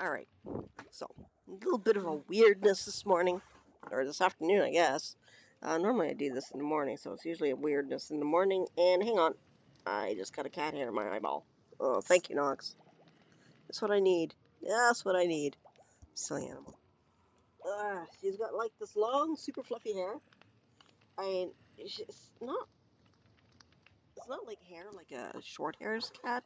Alright, so a little bit of a weirdness this morning, or this afternoon, I guess. Normally I do this in the morning, so it's usually a weirdness in the morning. And hang on, I just got a cat hair in my eyeball. Oh, thank you, Nox. That's what I need. That's what I need. Silly animal. She's got like this long, super fluffy hair. I it's not like hair like a short hairs cat,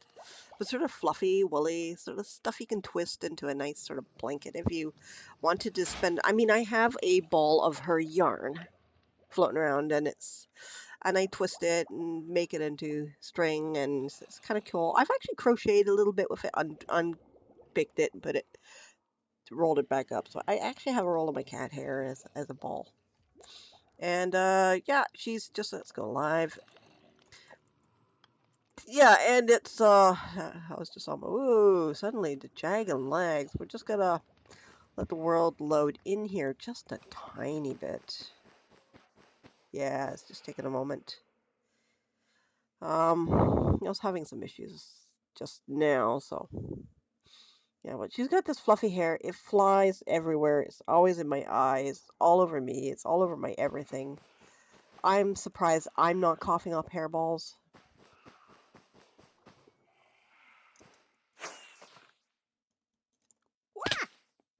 but sort of fluffy, woolly, sort of stuff you can twist into a nice sort of blanket if you wanted to spend. I mean, I have a ball of her yarn floating around, and I twist it and make it into string, and it's kind of cool. I've actually crocheted a little bit with it, unpicked it, and put it, rolled it back up. So I actually have a roll of my cat hair as a ball. And yeah, she's just, let's go live. Yeah, and it's I was just on my, ooh, suddenly the jagged legs. We're just gonna let the world load in here just a tiny bit. Yeah, it's just taking a moment. I was having some issues just now, so yeah, but she's got this fluffy hair. It flies everywhere. It's always in my eyes, all over me. It's all over my everything. I'm surprised I'm not coughing up hairballs.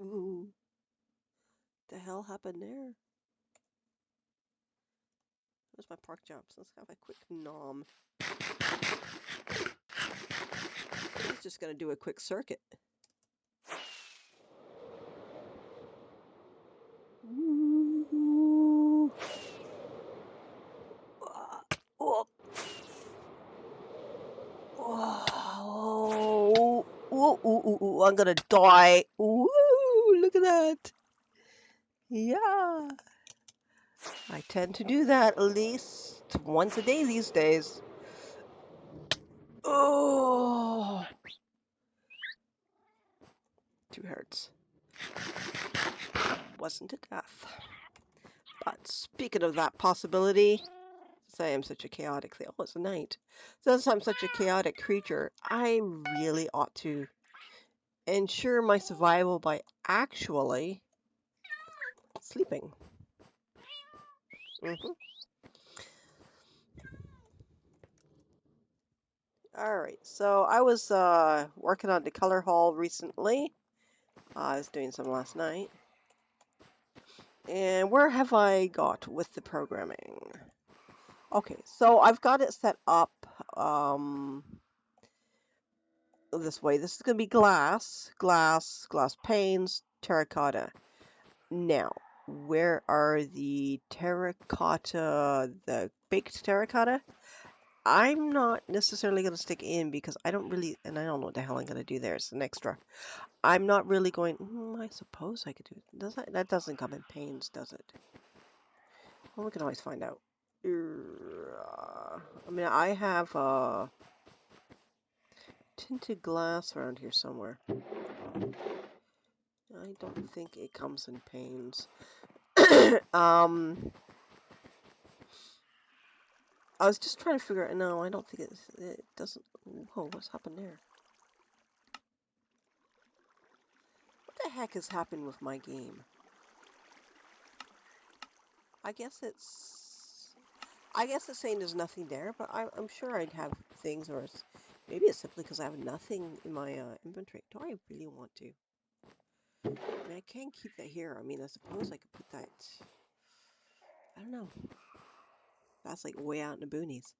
Ooh, the hell happened there? Where's my park jumps? Let's have a quick nom. He's just gonna do a quick circuit. Ooh. Oh. Oh. Ooh, ooh, ooh, I'm gonna die. Ooh, look at that. Yeah. I tend to do that at least once a day these days. Oh. 2 hertz. Wasn't a death. But speaking of that possibility, since I am such a chaotic thing. Oh, it's a night. Since I'm such a chaotic creature, I really ought to ensure my survival by actually sleeping. Alright, so I was working on the color hall recently. I was doing some last night. And where have I got with the programming? Okay, so I've got it set up this way. This is going to be glass panes, terracotta. Now, where are the terracotta, the baked terracotta? I'm not necessarily going to stick in because I don't really, and I don't know what the hell I'm going to do there. It's an extra. I'm not really going, I suppose I could do it. Does that doesn't come in panes, does it? Well, we can always find out. I mean, I have tinted glass around here somewhere. I don't think it comes in panes. I was just trying to figure out. No, I don't think it doesn't. Whoa, what's happened there? What the heck has happened with my game? I guess it's saying there's nothing there, but I'm sure I'd have things, or maybe it's simply because I have nothing in my inventory. Do I really want to? I mean, I can keep that here. I mean, I suppose I could put that. I don't know. That's like way out in the boonies.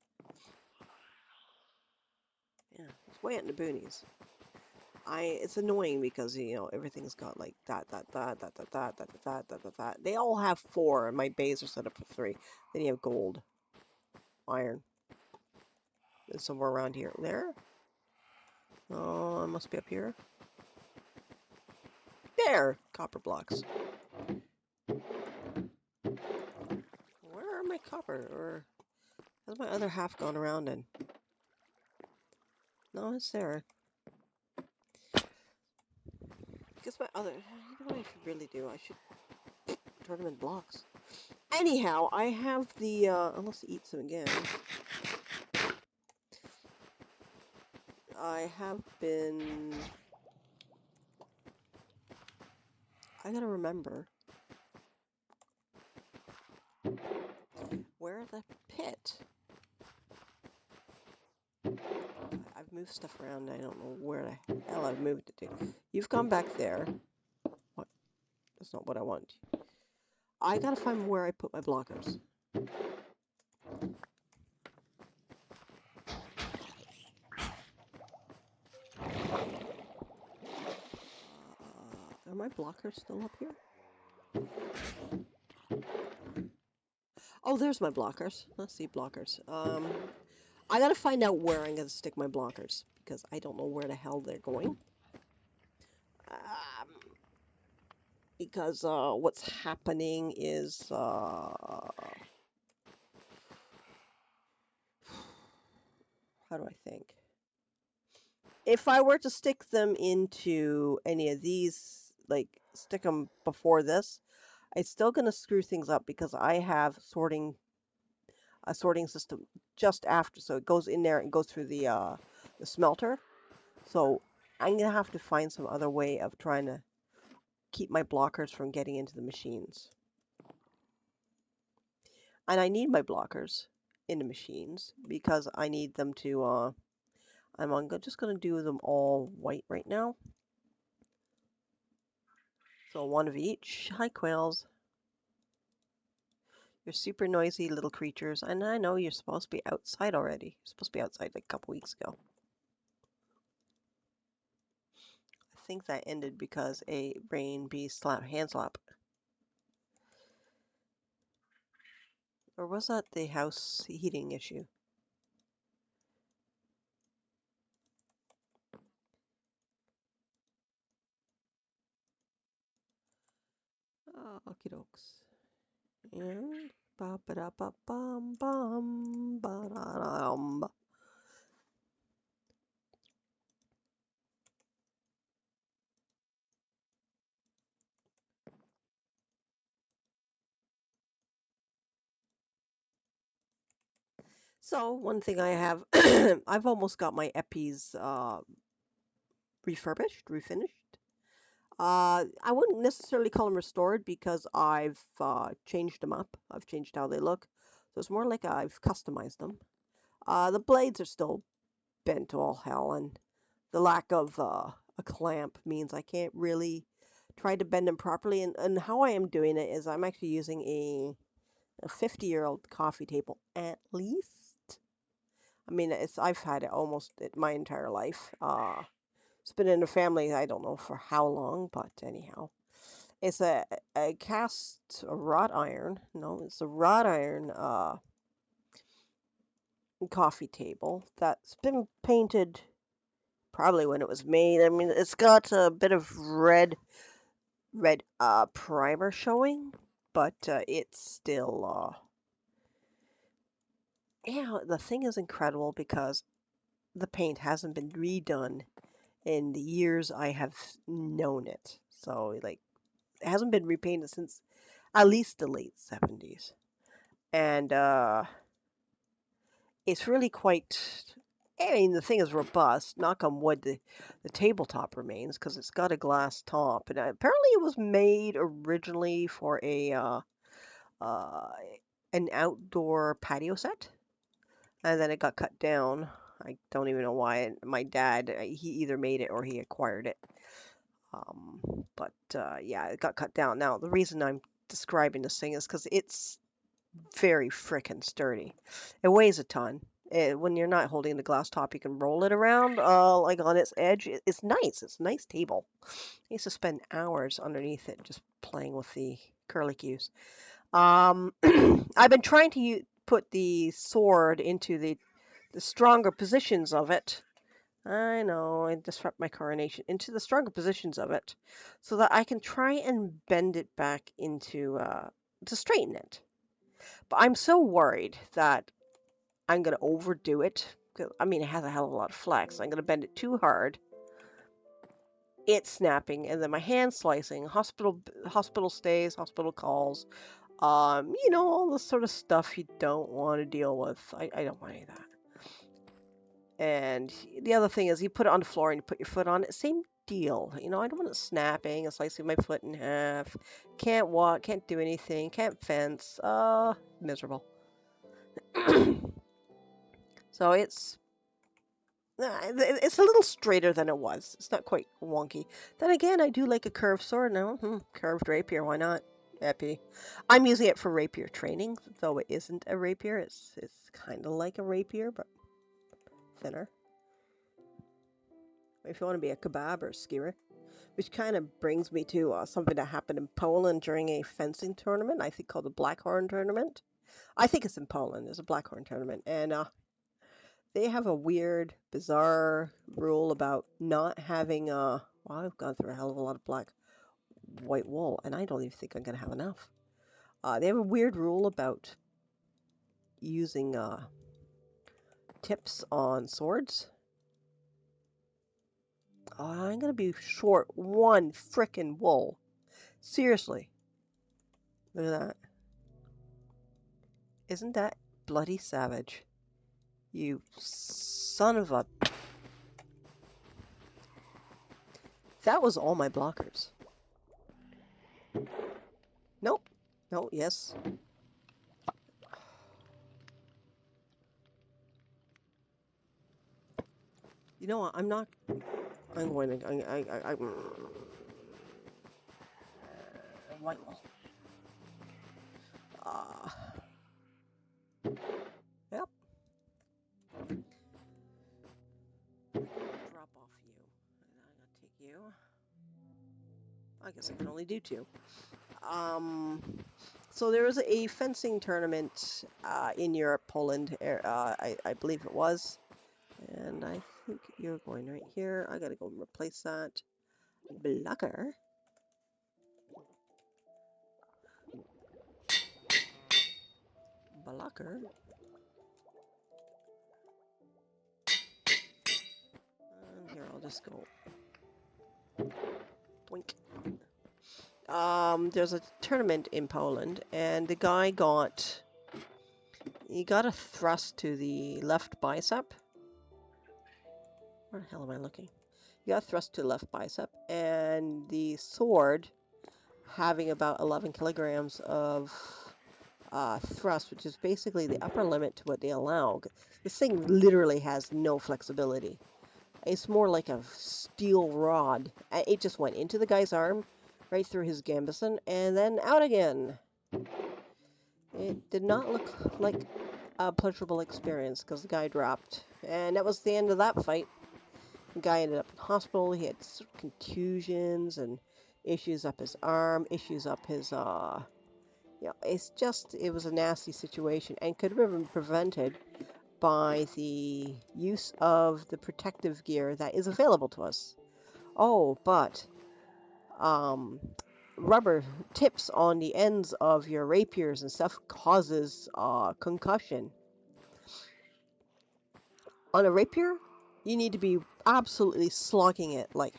Yeah, it's way out in the boonies. It's annoying because everything's got like that. They all have 4, and my bays are set up for 3. Then you have gold, iron, and somewhere around here. There. Oh, it must be up here. There, copper blocks. Where are my copper? Or has my other half gone around and? No, it's there. Because my other, you know what I should really do? I should turn them in blocks. Anyhow, I have the, unless it eats them again. I have been I gotta remember where the pit. I've moved stuff around. I don't know where the hell I've moved it to. You've gone back there. What? That's not what I want. I gotta find where I put my blockers. Are my blockers still up here? Oh, there's my blockers. Let's see, blockers. I gotta find out where I'm gonna stick my blockers because I don't know where the hell they're going. Because what's happening is how do I think? If I were to stick them into any of these, like stick them before this, it's still gonna screw things up because I have a sorting system just after, so it goes in there and goes through the smelter. So I'm gonna have to find some other way of trying to keep my blockers from getting into the machines. And I need my blockers in the machines because I need them to, just going to do them all white right now. So one of each. Hi, quails. You're super noisy little creatures. And I know you're supposed to be outside already. You're supposed to be outside like a couple weeks ago. I think that ended because a rain bee hand slap. Or was that the house heating issue? Okie dokes. And ba ba da ba bum bum ba da dum. So one thing I have, I've almost got my Epis refinished. I wouldn't necessarily call them restored because I've changed them up. I've changed how they look. So it's more like I've customized them. The blades are still bent to all hell, and the lack of a clamp means I can't really try to bend them properly. And how I am doing it is I'm actually using a 50-year-old coffee table at least. I mean, I've had it almost my entire life. It's been in the family, I don't know for how long, but anyhow. It's a wrought iron. No, it's a wrought iron coffee table that's been painted probably when it was made. I mean, it's got a bit of red primer showing, but it's still yeah, the thing is incredible because the paint hasn't been redone in the years I have known it. So like it hasn't been repainted since at least the late 70s. And it's really quite I mean, the thing is robust. Knock on wood, the tabletop remains because it's got a glass top, and apparently it was made originally for uh, an outdoor patio set, and then it got cut down. I don't even know why. My dad, he either made it or he acquired it. Um, but yeah, it got cut down. Now, the reason I'm describing this thing is because it's very frickin' sturdy. It weighs a ton. When you're not holding the glass top, you can roll it around, like on its edge. It's nice. It's a nice table. I used to spend hours underneath it just playing with the curlicues. I've been trying to put the sword into the stronger positions of it. I know, I disrupt my coronation into the stronger positions of it so that I can try and bend it back into to straighten it. But I'm so worried that I'm going to overdo it. I mean, it has a hell of a lot of flex. I'm going to bend it too hard. It's snapping, and then my hand slicing, hospital stays, hospital calls, all the sort of stuff you don't want to deal with. I don't want any of that. And the other thing is, you put it on the floor and you put your foot on it. Same deal. You know, I don't want it snapping and slicing my foot in half. Can't walk, can't do anything, can't fence. Miserable. So it's a little straighter than it was. It's not quite wonky. Then again, I do like a curved sword now. Curved rapier, why not? Happy. I'm using it for rapier training, though it isn't a rapier. It's kind of like a rapier, but thinner. If you want to be a kebab or a skewer. Which kind of brings me to something that happened in Poland during a fencing tournament, I think called the Blackhorn tournament. I think it's in Poland. There's a Blackhorn tournament, and they have a weird, bizarre rule about not having. Well, I've gone through a hell of a lot of black, white wool, and I don't even think I'm gonna have enough. They have a weird rule about using tips on swords. I'm gonna be short one frickin' wool. Seriously, look at that. Isn't that bloody savage? You son of a... That was all my blockers. Nope. No, yes. You know what? I'm not... I'm going to... White wall. Yep. Drop off you. And I'm going to take you. I guess I can only do two. So there was a fencing tournament in Europe, Poland, I believe it was. And I think you're going right here. I gotta go and replace that blocker. Blocker. And here, I'll just go. Blink. There's a tournament in Poland, and the guy he got a thrust to the left bicep. Where the hell am I looking? He got a thrust to the left bicep, and the sword, having about 11 kilograms of thrust, which is basically the upper limit to what they allow. This thing literally has no flexibility. It's more like a steel rod. It just went into the guy's arm, right through his gambeson, and then out again. It did not look like a pleasurable experience because the guy dropped. And that was the end of that fight. The guy ended up in hospital. He had contusions and issues up his arm, issues up his, it was a nasty situation and could have been prevented by the use of the protective gear that is available to us. Oh, but rubber tips on the ends of your rapiers and stuff causes concussion. On a rapier, you need to be absolutely slugging it like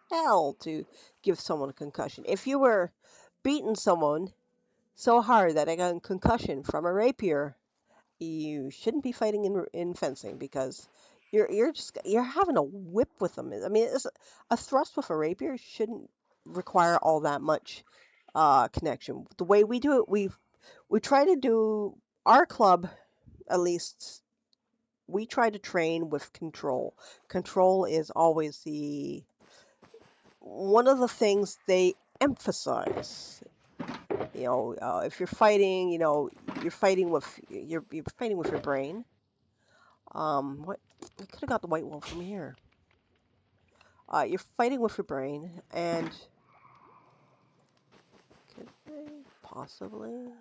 hell to give someone a concussion. If you were beating someone so hard that I got a concussion from a rapier, you shouldn't be fighting in fencing because you're having a whip with them. I mean, a thrust with a rapier shouldn't require all that much connection. The way we do it, we try to do our club, at least. We try to train with control. Control is always one of the things they emphasize. If you're fighting, you're fighting with you're fighting with your brain. What I could have got the white wool from here. You're fighting with your brain, and could I possibly?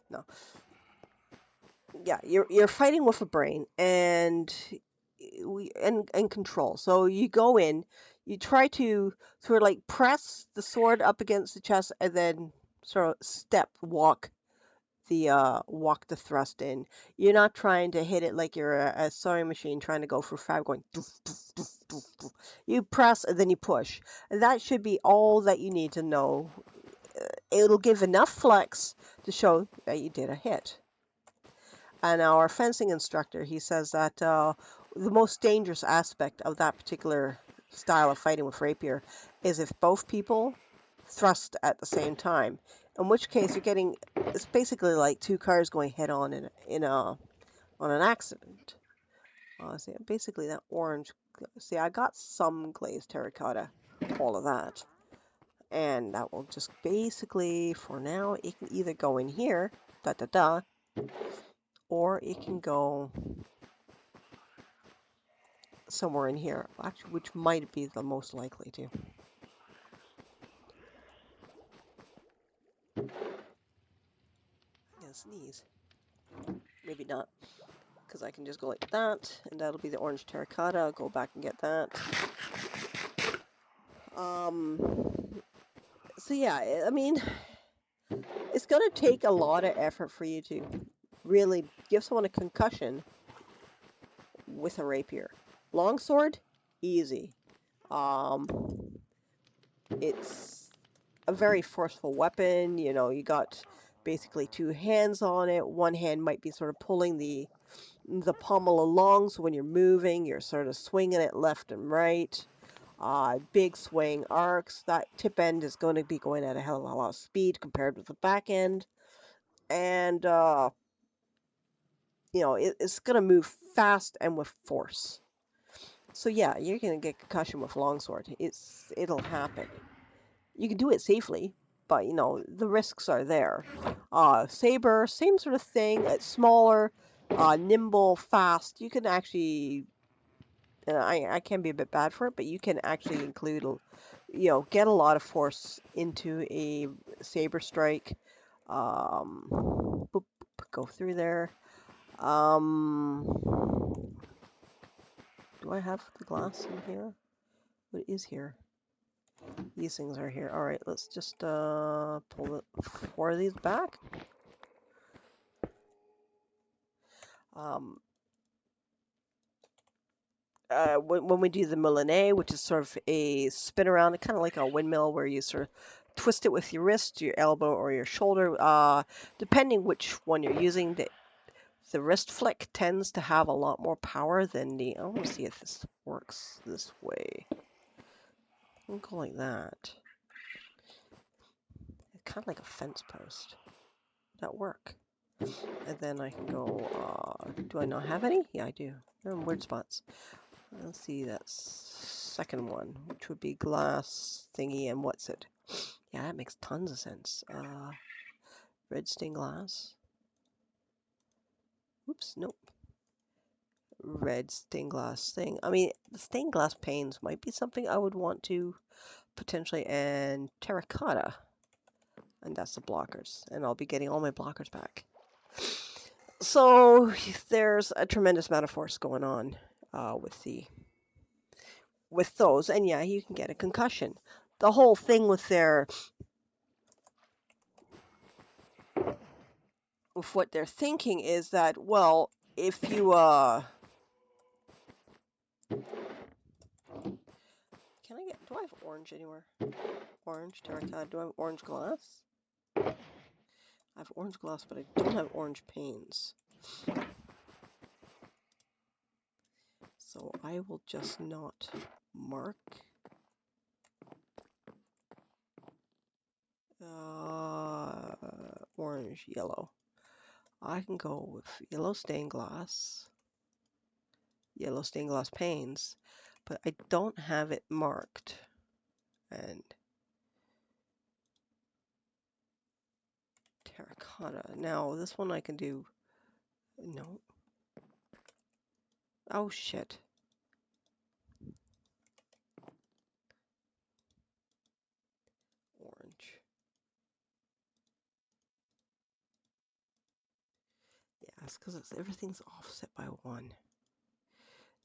No. Yeah, you're fighting with a brain, and control. So you go in, you try to sort of like press the sword up against the chest, and then sort of walk the thrust in. You're not trying to hit it like you're a sewing machine trying to go for fab going doof, doof, doof, doof, doof. You press and then you push. And that should be all that you need to know. It'll give enough flex to show that you did a hit. And our fencing instructor, he says that the most dangerous aspect of that particular style of fighting with rapier is if both people thrust at the same time, in which case you're getting, it's basically like two cars going head on in a on an accident. See, basically that orange. See, I got some glazed terracotta, all of that, and that will just basically, for now, it can either go in here, da da da, or it can go somewhere in here, actually, which might be the most likely to. Yeah, sneeze. Maybe not, because I can just go like that, and that'll be the orange terracotta. I'll go back and get that. So yeah, I mean, it's going to take a lot of effort for you to really give someone a concussion with a rapier. Longsword, easy. Um, it's a very forceful weapon. You know, you got basically two hands on it. One hand might be sort of pulling the pommel along, so when you're moving, you're sort of swinging it left and right. Big swaying arcs. That tip end is going to be going at a hell of a lot of speed compared with the back end. And, you know, it's going to move fast and with force. So yeah, you're going to get concussion with longsword. It'll happen. You can do it safely, but you know, the risks are there. Saber, same sort of thing. It's smaller, nimble, fast. You can actually, and I can be a bit bad for it, but you can actually include, you know, get a lot of force into a saber strike. Boop, boop, go through there. Do I have the glass in here? What is here? These things are here. All right, let's just pull 4 of these back. When we do the moulinet, which is sort of a spin around, kind of like a windmill where you sort of twist it with your wrist, your elbow, or your shoulder, depending which one you're using. The wrist flick tends to have a lot more power than the. I want to see if this works this way. I'll go like that. It's kind of like a fence post. Does that work? And then I can go, do I not have any? Yeah, I do. They're in weird spots. Let's see, that's second one, which would be glass thingy, and what's it? Yeah, that makes tons of sense. Red stained glass. Oops, nope. Red stained glass thing. I mean, the stained glass panes might be something I would want to potentially, and terracotta. And that's the blockers. And I'll be getting all my blockers back. So there's a tremendous amount of force going on with those, and yeah, you can get a concussion. The whole thing with what they're thinking is that, well, if you do I have orange anywhere? Orange terracotta. Do I have orange glass? I have orange glass, but I don't have orange panes. So I will just not mark. Orange, yellow. I can go with yellow stained glass panes, but I don't have it marked. And terracotta. Now, this one I can do. No. Oh, shit. Orange. Yeah, it's because everything's offset by 1.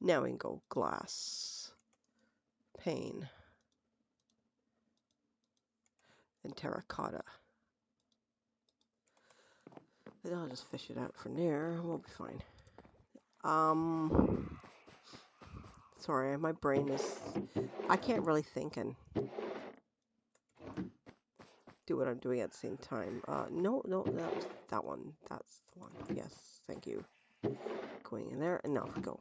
Now we can go glass, pane, and terracotta. And I'll just fish it out from there. We'll be fine. Sorry, my brain is. I can't really think and do what I'm doing at the same time. No, that was that one. That's the one. Yes, thank you. Going in there, and now go.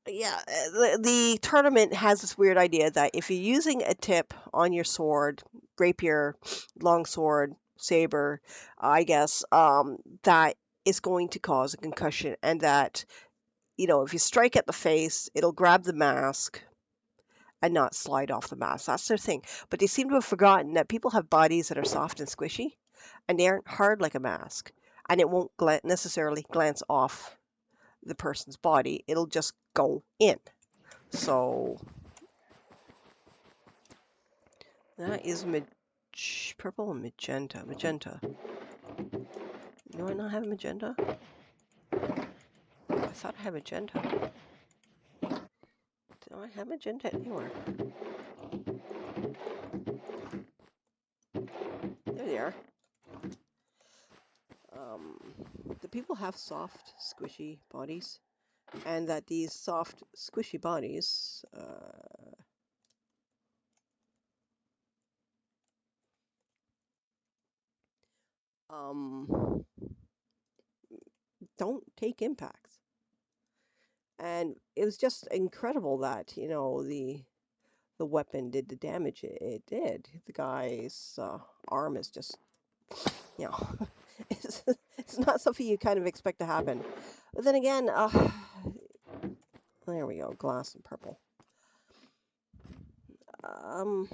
Yeah, the tournament has this weird idea that if you're using a tip on your sword, rapier, longsword, saber, I guess, that is going to cause a concussion, and that, if you strike at the face, it'll grab the mask and not slide off the mask. That's their thing. But they seem to have forgotten that people have bodies that are soft and squishy, and they aren't hard like a mask, and it won't necessarily glance off the person's body. It'll just go in. So that is purple and magenta. Magenta. Do I not have magenta? I thought I had magenta. Do I have magenta anywhere? There they are. The people have soft, squishy bodies, and that these soft, squishy bodies don't take impacts. And it was just incredible that, the weapon did the damage it did. The guy's arm is just, you know, it's not something you kind of expect to happen. But then again, there we go, glass and purple. Um,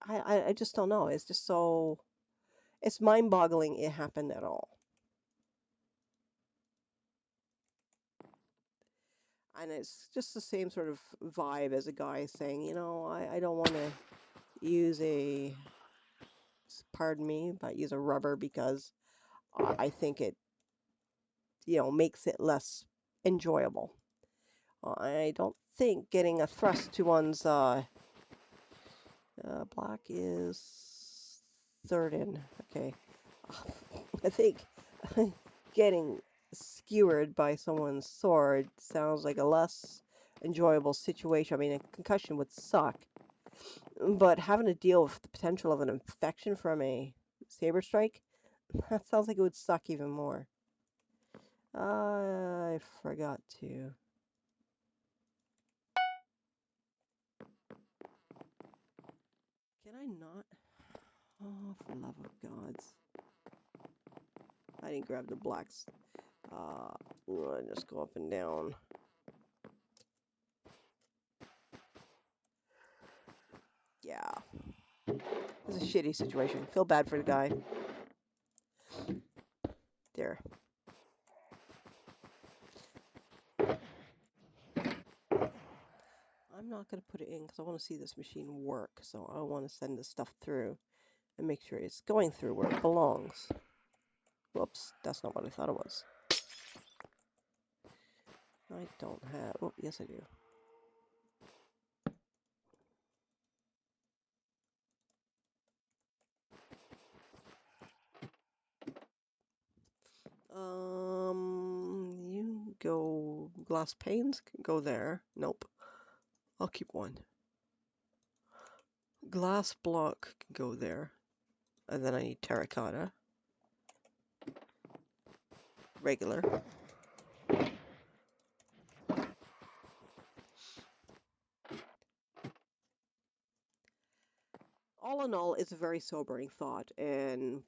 I just don't know. It's just so, it's mind-boggling it happened at all. And it's just the same sort of vibe as a guy saying, I don't want to use pardon me, but use a rubber because I think it, makes it less enjoyable. I don't think getting a thrust to one's black is third in. Okay. I think getting skewered by someone's sword sounds like a less enjoyable situation. I mean, a concussion would suck, but having to deal with the potential of an infection from a saber strike, that sounds like it would suck even more. I forgot to. Can I not? Oh, for the love of gods. I didn't grab the blacks. Just go up and down. Yeah. It's a shitty situation. Feel bad for the guy. There. I'm not going to put it in because I want to see this machine work. So I want to send this stuff through and make sure it's going through where it belongs. Whoops, that's not what I thought it was. I don't have... Oh, yes I do. You go... Glass panes can go there. Nope. I'll keep one. Glass block can go there. And then I need terracotta. Regular. All in all, it's a very sobering thought, and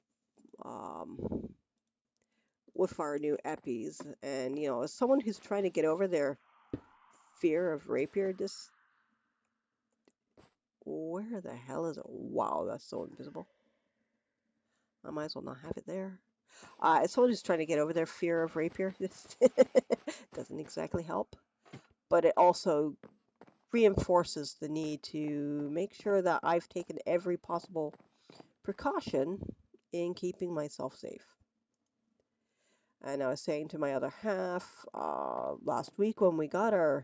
with our new epis, and as someone who's trying to get over their fear of rapier, where the hell is it? Wow, that's so invisible. I might as well not have it there. As someone who's trying to get over their fear of rapier, this doesn't exactly help, but it also reinforces the need to make sure that I've taken every possible precaution in keeping myself safe. And I was saying to my other half last week when we got our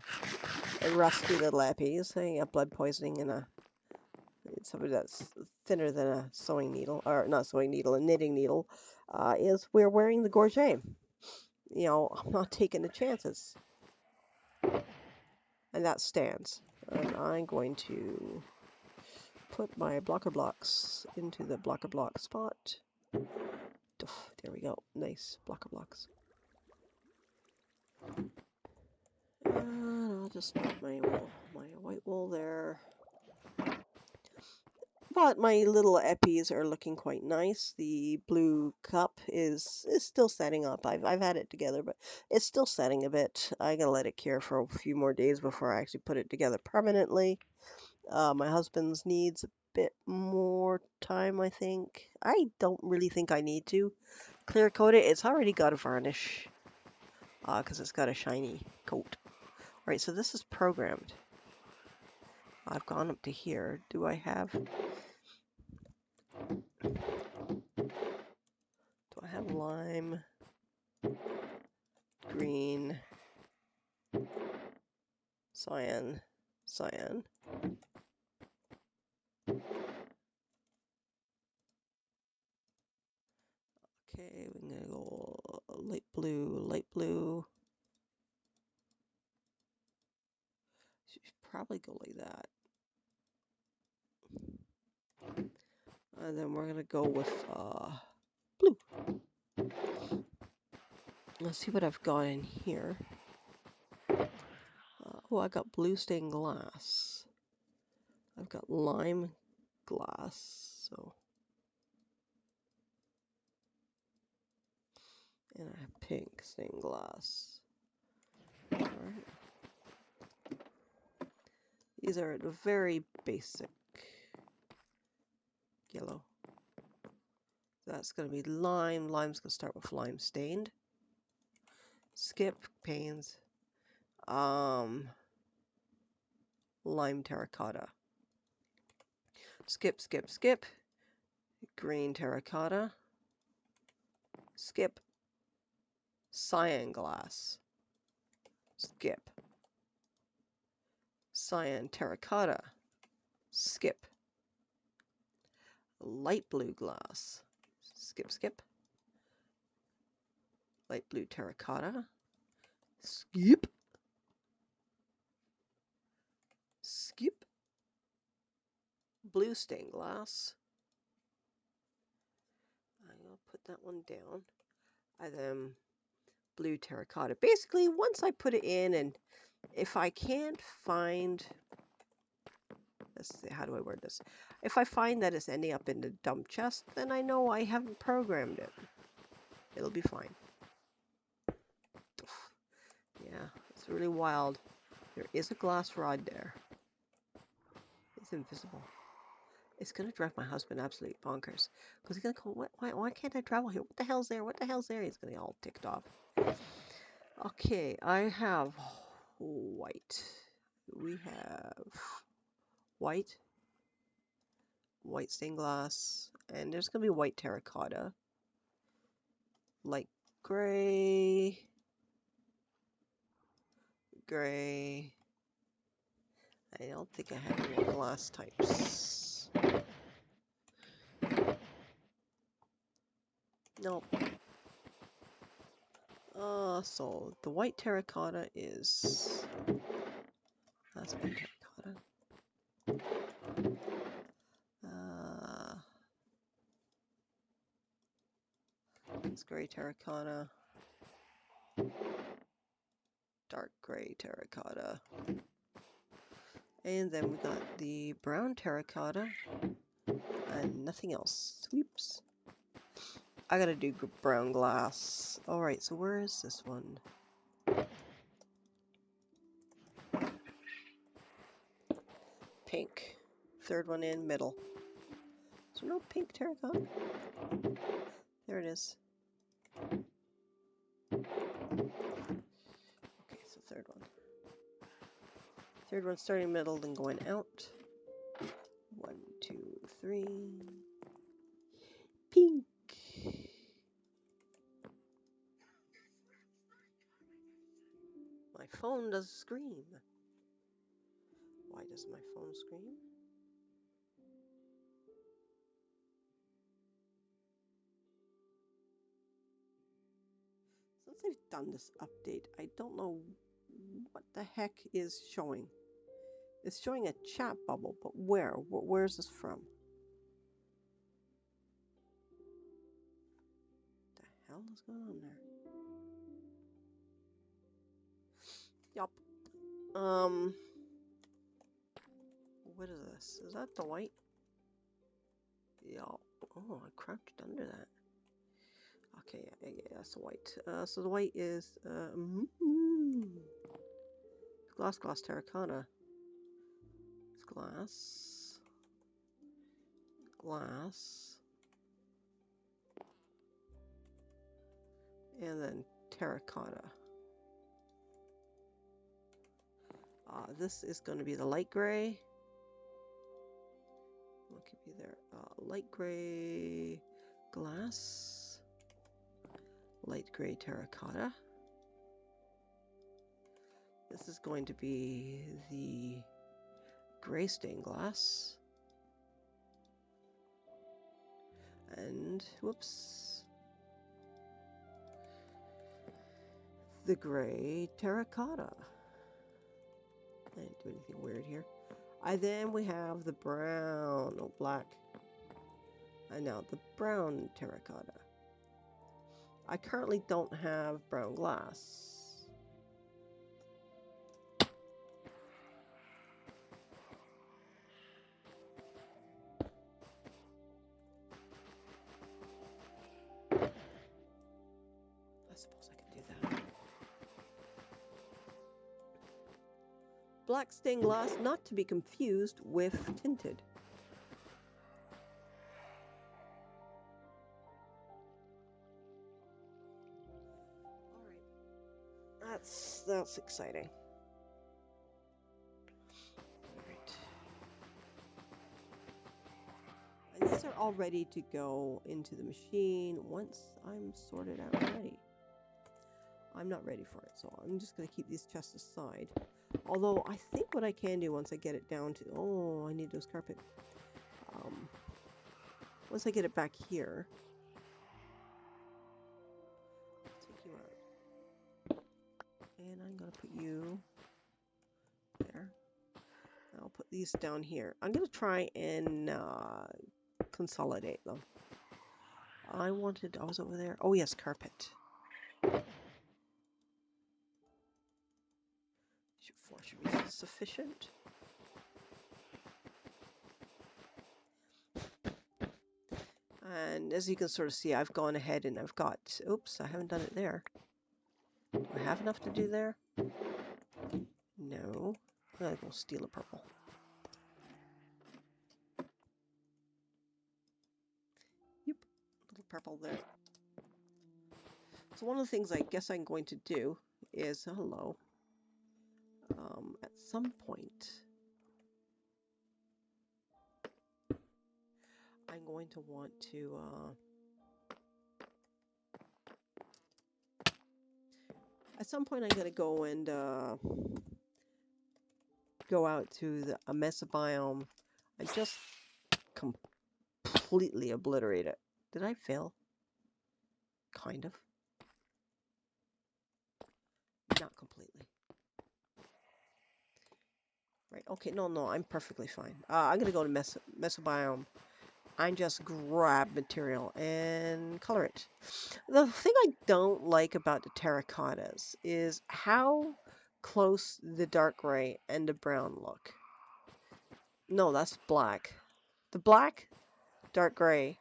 rusty little eppies, saying a blood poisoning and something that's thinner than a sewing needle, or not sewing needle, a knitting needle, is we're wearing the gorget. I'm not taking the chances. And that stands. And I'm going to put my blocker blocks into the blocker block spot. There we go. Nice blocker blocks. And I'll just put my white wool there. But my little epis are looking quite nice. The blue cup is still setting up. I've had it together, but it's still setting a bit. I gotta let it cure for a few more days before I actually put it together permanently. My husband's needs a bit more time, I think. I don't really think I need to clear coat it. It's already got a varnish because it's got a shiny coat. All right, so this is programmed. I've gone up to here. Do I have lime, green, cyan, cyan? Okay, we're gonna go light blue, light blue. Should probably go like that. And then we're gonna go with blue. Let's see what I've got in here. Oh, I got blue stained glass. I've got lime glass, and I have pink stained glass. All right. These are very basic yellow. That's going to be lime. Lime's going to start with lime stained. Skip panes. Lime terracotta. Skip, skip, skip. Green terracotta. Skip. Cyan glass. Skip. Cyan terracotta. Skip. Light blue glass. Skip, skip. Light blue terracotta. Skip. Skip. Blue stained glass. I'm going to put that one down. And then blue terracotta. Basically, once I put it in, and if I can't find, let's see, how do I word this? If I find that it's ending up in the dump chest, then I know I haven't programmed it. It'll be fine. Yeah, it's really wild. There is a glass rod there. It's invisible. It's going to drive my husband absolutely bonkers. Because he's going to go, why can't I travel here? What the hell's there? What the hell's there? He's going to get all ticked off. Okay, I have white. We have white stained glass, and there's going to be white terracotta, light gray, gray. I don't think I have any more glass types. Nope. So the white terracotta is, that's white terracotta. It's gray terracotta, dark gray terracotta, and then we got the brown terracotta and nothing else. Oops. I gotta do brown glass. Alright, so where is this one? Pink. Third one in, middle. Is there no pink terracotta? There it is. Okay, so third one. Third one starting middle, then going out. 1, 2, 3. Pink. My phone does scream. Why does my phone scream? Since I've done this update, I don't know what the heck is showing. It's showing a chat bubble, but where? Where's this from? What the hell is going on there? Yup. Um, what is this? Is that the white? Yeah. Oh, I crouched under that. Okay, yeah, that's the white. So the white is glass terracotta. It's glass, and then terracotta. This is going to be the light gray. What could be there? Light gray glass, light gray terracotta. This is going to be the gray stained glass. And, whoops, the gray terracotta. I didn't do anything weird here. Then we have the brown, oh, black. And now the brown terracotta. I currently don't have brown glass. I suppose I could do that. Black stained glass, not to be confused with tinted. All right, that's exciting. All right, and these are all ready to go into the machine once I'm sorted out and ready. I'm not ready for it, so I'm just going to keep these chests aside. Although I think what I can do once I get it down to... Oh, I need those carpet. Once I get it back here... I'll take you out. And I'm going to put you there. I'll put these down here. I'm going to try and consolidate them. I was over there. Oh yes, carpet. Should be sufficient. And as you can sort of see, I've gone ahead and I've got, oops, I haven't done it there. Do I have enough to do there? No. I will steal a purple. Yep, little purple there. So one of the things I guess I'm going to do is, hello, at some point, I'm going to want to, at some point I'm going to go and go out to a mesobiome and just completely obliterate it. Did I fail? Kind of. Not completely. Right, okay, no, I'm perfectly fine. I'm going to go to mesobiome. And just grab material and color it. The thing I don't like about the terracottas is how close the dark gray and the brown look. No, that's black. The black, dark gray,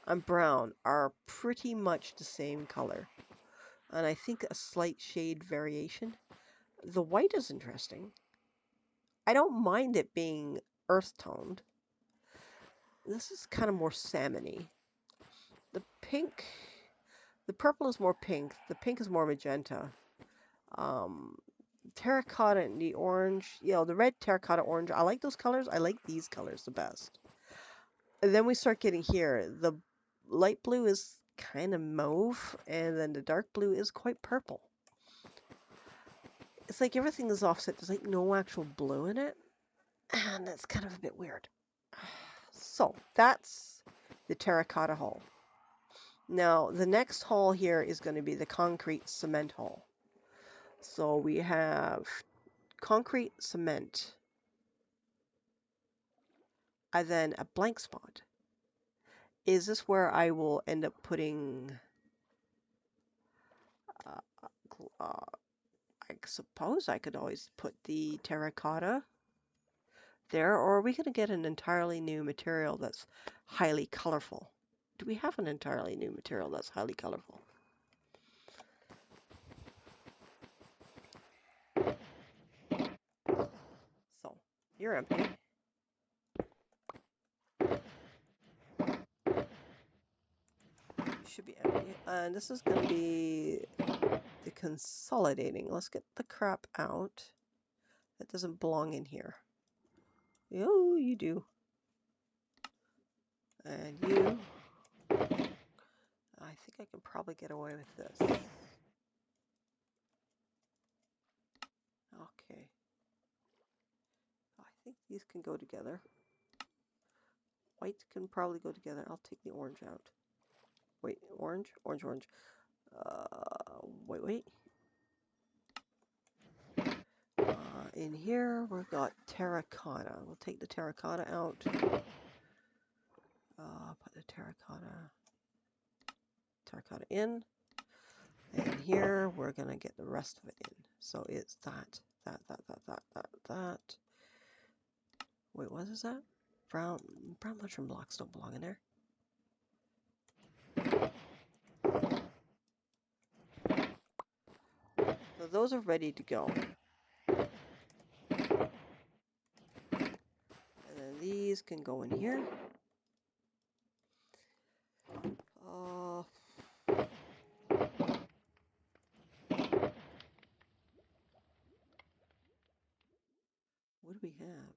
and brown are pretty much the same color. And I think a slight shade variation. The white is interesting. I don't mind it being earth toned. This is kind of more salmon-y. The pink, the purple is more pink. The pink is more magenta. Terracotta and the orange, the red terracotta orange. I like those colors. I like these colors the best. And then we start getting here. The light blue is kind of mauve, and then the dark blue is quite purple. It's like everything is offset. There's like no actual blue in it. And that's kind of a bit weird. So that's the terracotta hull. Now, the next hull here is going to be the concrete cement hull. So we have concrete cement, and then a blank spot. Is this where I will end up putting, I I suppose I could always put the terracotta there, or are we going to get an entirely new material that's highly colorful? Do we have an entirely new material that's highly colorful? So, you're empty. You should be empty. And this is going to be the consolidating. Let's get the crap out. That doesn't belong in here. Oh, you do. And you. I think I can probably get away with this. Okay. I think these can go together. White can probably go together. I'll take the orange out. Wait, orange? Orange, orange. Wait. In here, we've got terracotta. We'll take the terracotta out. Put the terracotta in. And here, we're going to get the rest of it in. So it's that. Wait, what is that? Brown mushroom blocks don't belong in there. So those are ready to go. And then these can go in here. What do we have?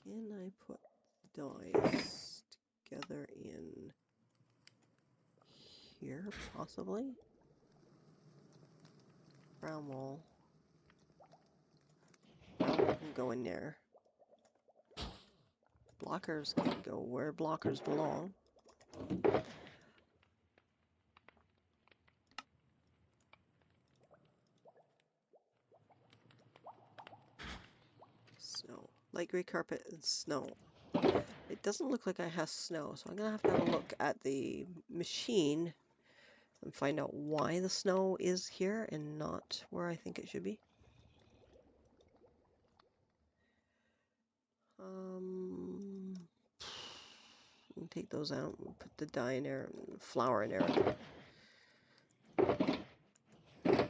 Can I put dies together in here, possibly? Brown wool. Brown wool can go in there. Blockers can go where blockers belong. Snow. Light gray carpet and snow. It doesn't look like I have snow, so I'm going to have a look at the machine and find out why the snow is here and not where I think it should be. Take those out and put the dye in there and flour in there. Take the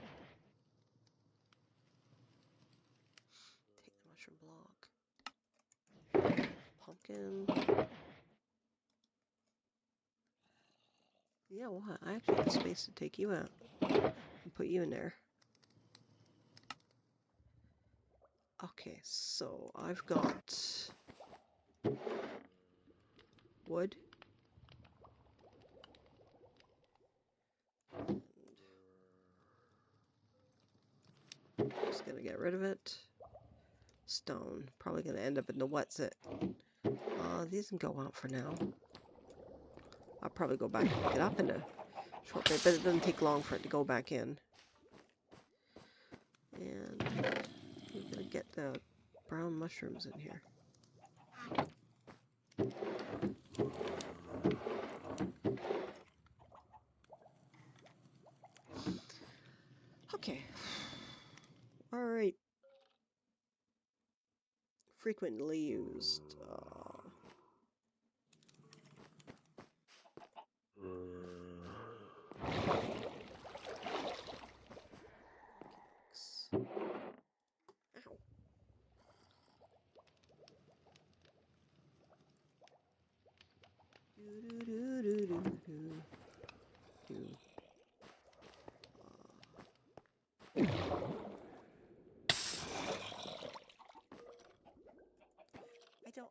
mushroom block. Pumpkin. Yeah, well, I actually have space to take you out and put you in there. Okay, so I've got wood. Just gonna get rid of it. Stone. Probably gonna end up in the what's it. These can go out for now. I'll probably go back and pick it up in a short bit, but it doesn't take long for it to go back in. And we're gonna get the brown mushrooms in here. Okay. Alright. Frequently used. Ow.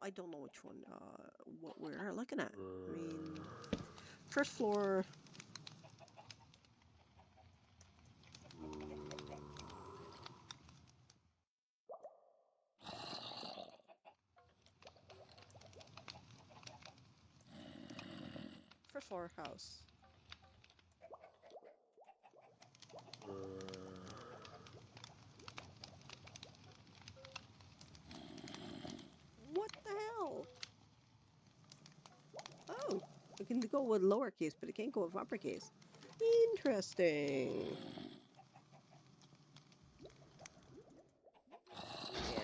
I don't know which one, what we're looking at. I mean, first floor. First floor house. What the hell? Oh, it can go with lowercase, but it can't go with uppercase. Interesting. Yeah.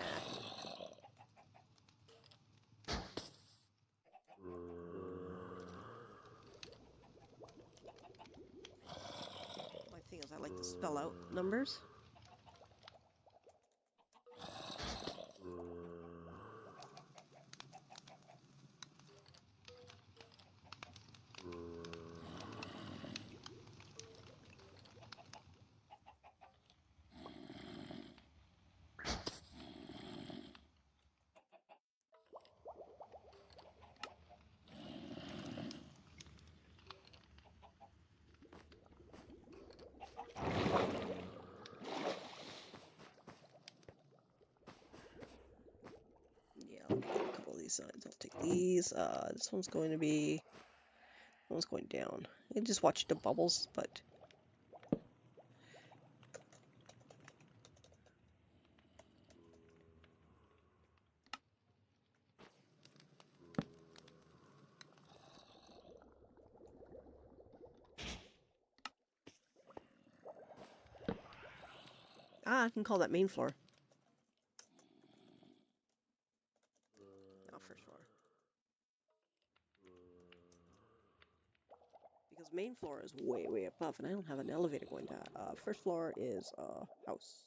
My thing is I like to spell out numbers. Yeah, let me get a couple of these signs. I'll take these. This one's going to be... One's going down. I just watch the bubbles, but... I can call that main floor. Not first floor. Because main floor is way, way above, and I don't have an elevator going down. First floor is house.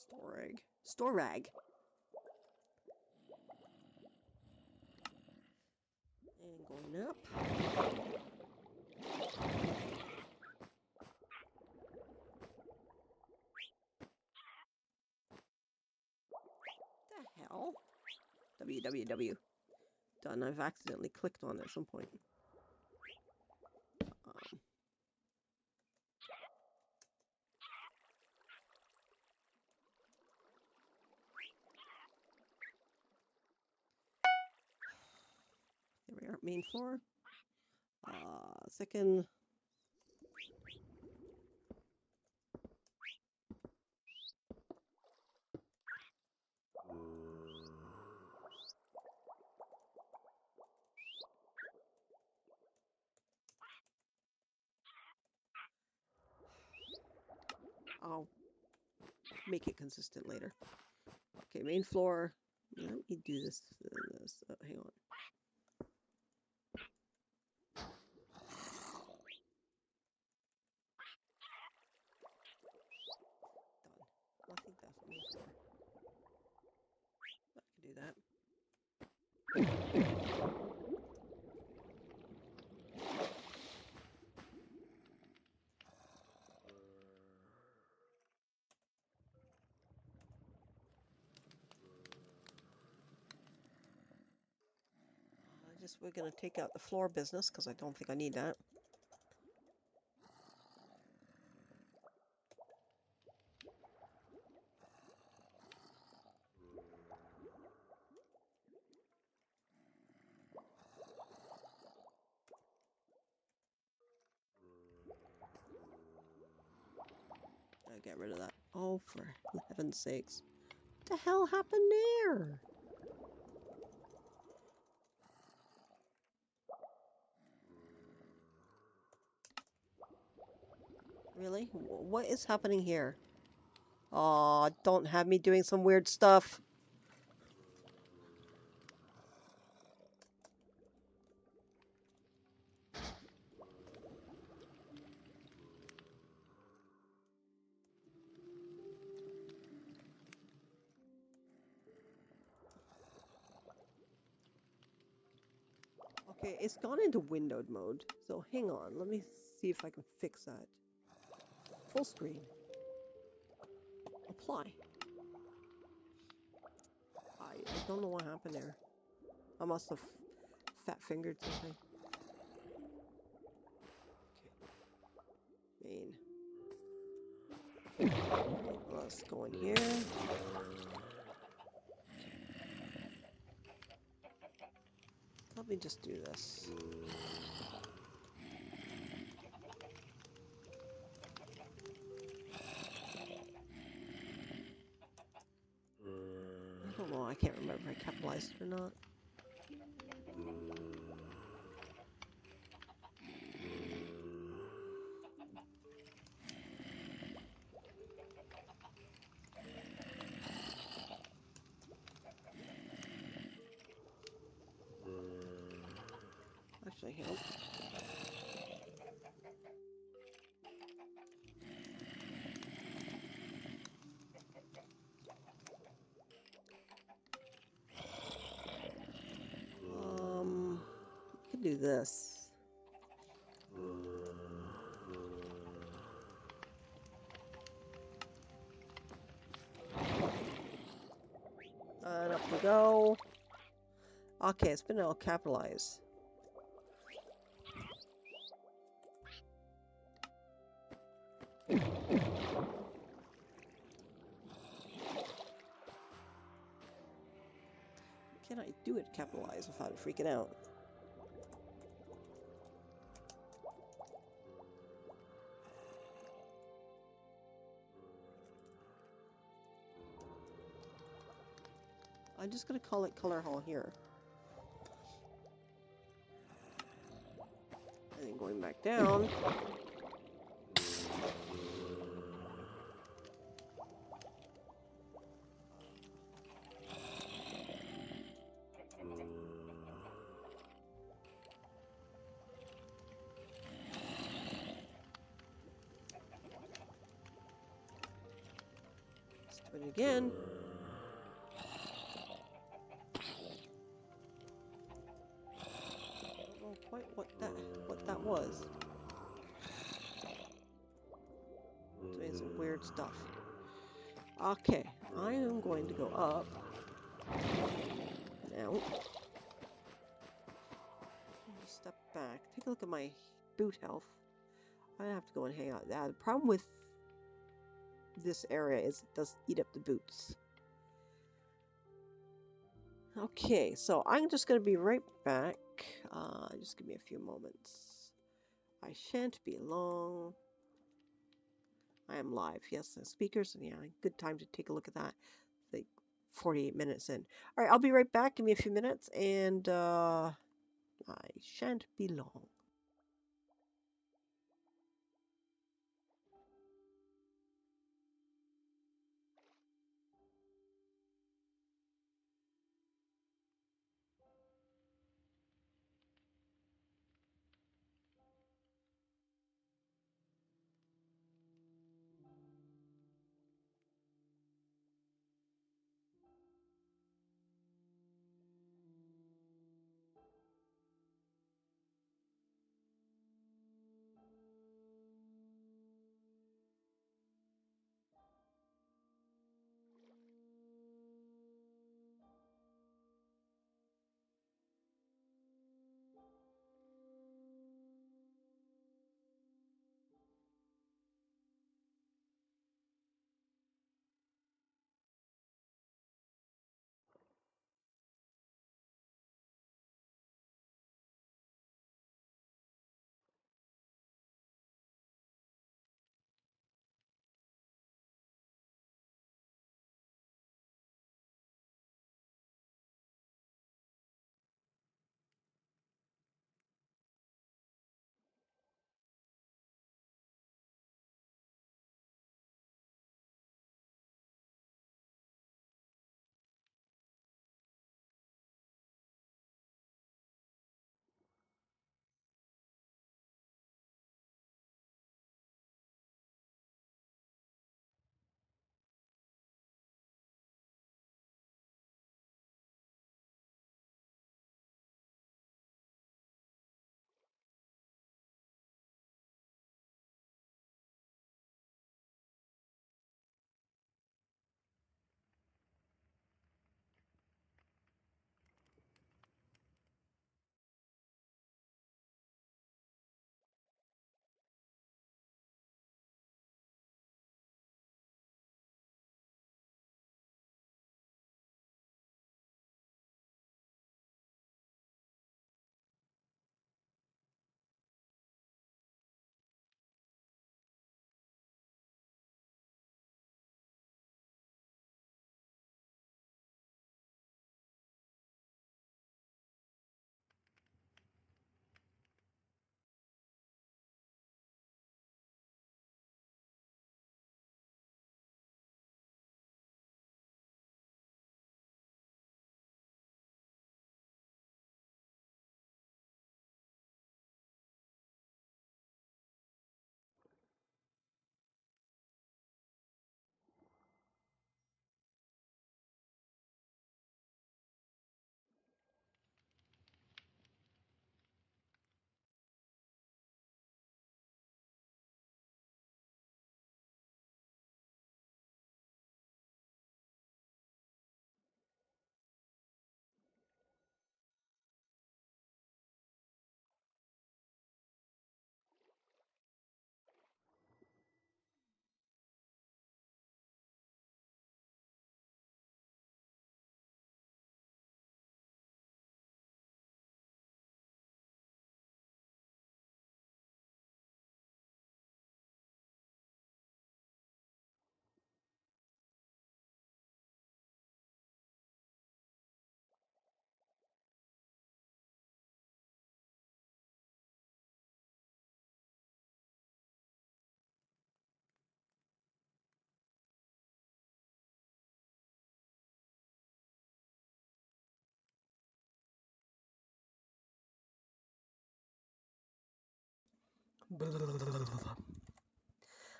Storag. Storag. And going up. The hell? www. Done. I've accidentally clicked on it at some point. There we are. Main floor. Second. I'll make it consistent later. Okay, main floor. Let me do this. Hang on. Done. I think that's main floor. I can do that. We're going to take out the floor business because I don't think I need that. I'll get rid of that. Oh, for heaven's sakes. What the hell happened there? Really? What is happening here? Aw, don't have me doing some weird stuff. Okay, it's gone into windowed mode. So hang on, let me see if I can fix that. Full screen. Apply. I don't know what happened there. I must have fat fingered something. Okay. Main. Let's go in here. Let me just do this. I don't know, I can't remember if I capitalized it or not. Actually, help. We can do this. And up we go. Okay, it's been all capitalized. Can I do it capitalized without it freaking out? I'm just gonna call it color hall here. And then going back down. Let's do it again. I don't know quite what that was. Doing some weird stuff. Okay, I am going to go up. Now. Just step back. Take a look at my boot health. I have to go and hang out. The problem with this area is it does eat up the boots. Okay, so I'm just going to be right back. Just give me a few moments. I shan't be long. I am live. Yes, the speakers. Yeah, good time to take a look at that. Like 48 minutes in. All right, I'll be right back. Give me a few minutes, and I shan't be long.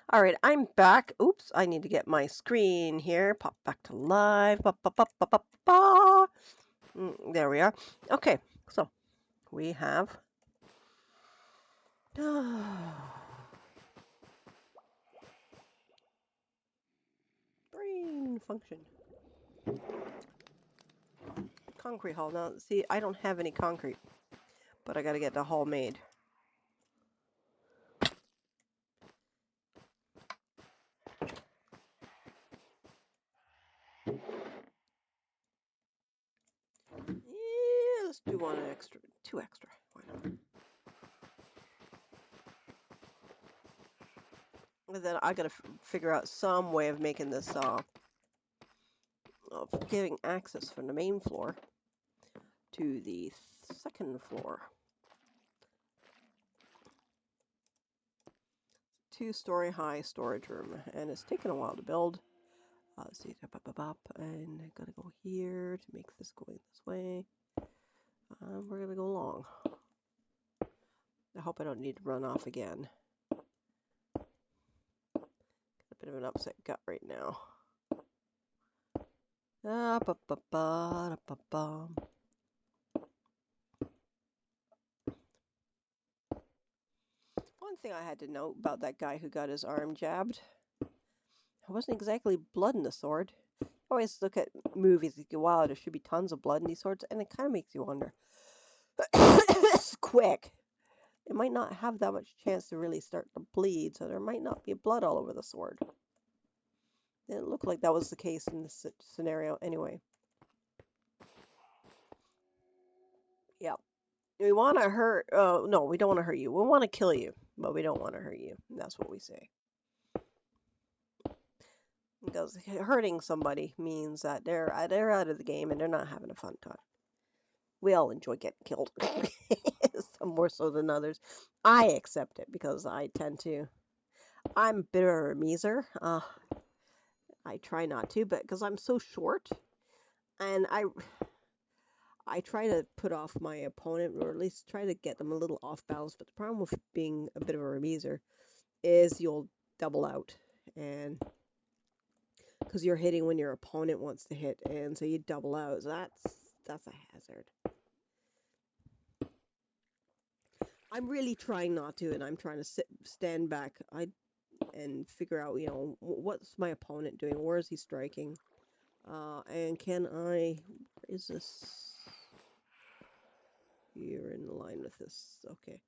All right, I'm back. Oops, I need to get my screen here. Pop back to live. Ba, ba, ba, ba, ba, ba. There we are. Okay, so we have brain function. Concrete hull. Now, see, I don't have any concrete, but I got to get the hull made. Yeah, let's do one extra, two extra. Why not? And then I gotta figure out some way of making this, of giving access from the main floor to the second floor. 2-story high storage room, and it's taken a while to build. Let's see, and I gotta go here to make this going this way. We're gonna go long. I hope I don't need to run off again. Got a bit of an upset gut right now. One thing I had to note about that guy who got his arm jabbed, there wasn't exactly blood in the sword. I always look at movies and go, wow, there should be tons of blood in these swords, and it kind of makes you wonder. It's quick. It might not have that much chance to really start to bleed, so there might not be blood all over the sword. It didn't look like that was the case in this scenario anyway. Yeah. We want to hurt... no, we don't want to hurt you. We want to kill you, but we don't want to hurt you. That's what we say. Because hurting somebody means that they're out of the game and they're not having a fun time. We all enjoy getting killed. Some more so than others. I accept it because I tend to... I'm a bit of a miser. I try not to, but because I'm so short, and I try to put off my opponent, or at least try to get them a little off balance. But the problem with being a bit of a remiser is you'll double out, and because you're hitting when your opponent wants to hit, and so you double out. So that's a hazard. I'm really trying not to, and I'm trying to stand back. And figure out, you know, what's my opponent doing? Where is he striking? And can I... Is this... You're in line with this. Okay.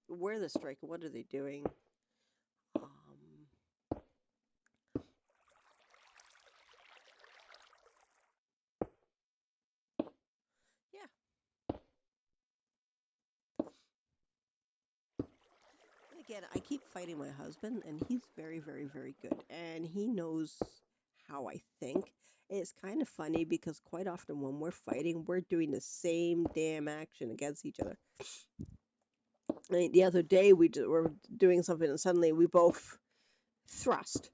Where the strike? What are they doing? Yeah. Again, I keep fighting my husband, and he's very, very, very good, and he knows how I think. It's kind of funny because quite often when we're fighting, we're doing the same damn action against each other. Like the other day, were doing something, and suddenly we both thrust,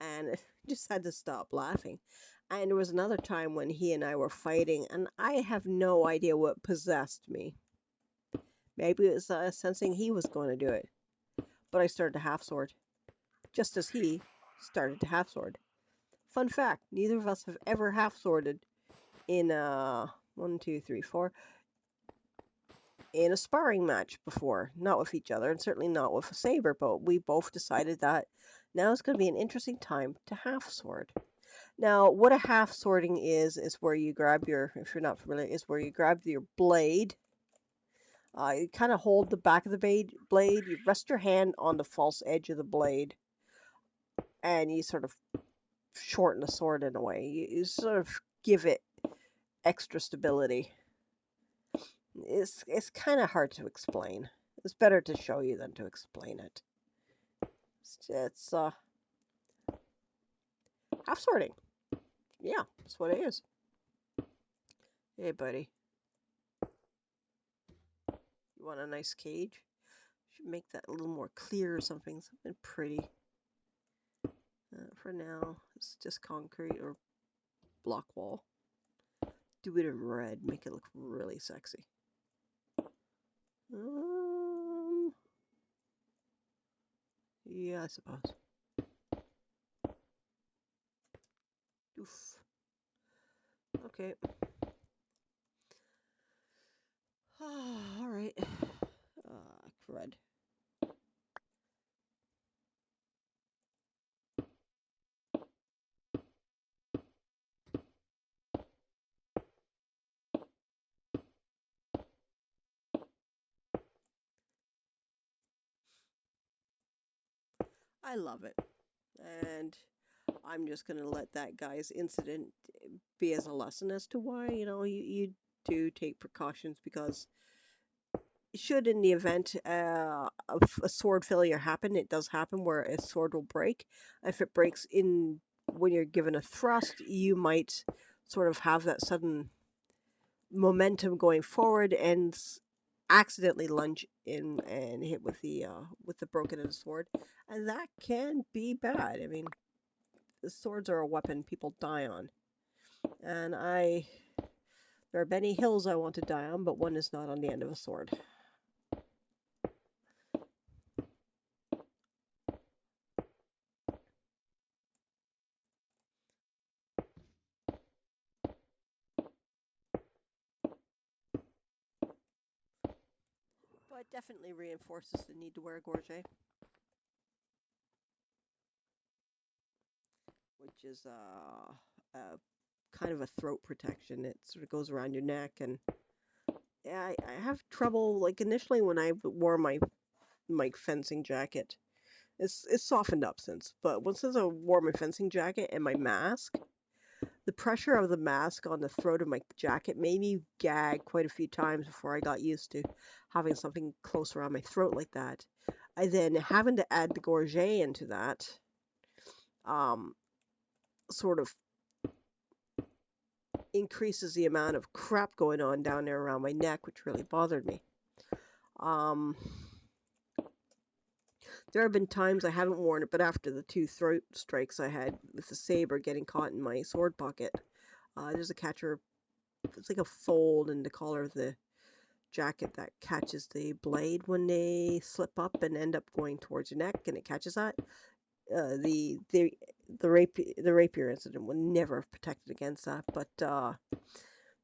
and just had to stop laughing. And there was another time when he and I were fighting, and I have no idea what possessed me. Maybe it was sensing he was going to do it. But I started to half sword, just as he started to half sword. Fun fact, neither of us have ever half sworded in a 1, 2, 3, 4 in a sparring match before. Not with each other, and certainly not with a saber, but we both decided that now is going to be an interesting time to half sword. Now, what a half swording is where you grab your, if you're not familiar, is where you grab your blade. You kind of hold the back of the blade, you rest your hand on the false edge of the blade, and you sort of shorten the sword in a way. You sort of give it extra stability. It's kind of hard to explain. It's better to show you than to explain it. It's half sorting. Yeah, that's what it is. Hey, buddy. You want a nice cage? Should make that a little more clear or something. Something pretty. For now, it's just concrete or block wall. Do it in red, make it look really sexy. Um, yeah, I suppose. Oof. Okay. All right. Crud. I love it. And I'm just going to let that guy's incident be as a lesson as to why, you do take precautions because should in the event of a sword failure happen, it does happen where a sword will break. If it breaks in when you're given a thrust, you might sort of have that sudden momentum going forward and accidentally lunge in and hit with the broken end sword, and that can be bad. I mean, the swords are a weapon people die on, and there are many hills I want to die on, but one is not on the end of a sword. But definitely reinforces the need to wear a gorget, which is kind of a throat protection. It sort of goes around your neck, and yeah, I have trouble. Like initially when I wore my fencing jacket, it's softened up since. But since I wore my fencing jacket and my mask, the pressure of the mask on the throat of my jacket made me gag quite a few times before I got used to having something close around my throat like that. I then having to add the gorget into that, um, sort of increases the amount of crap going on down there around my neck, which really bothered me. Um, there have been times I haven't worn it, but after the two throat strikes I had with the saber getting caught in my sword pocket, there's a catcher. It's like a fold in the collar of the jacket that catches the blade when they slip up and end up going towards your neck, and it catches that. Uh, the the the rapier incident would never have protected against that, but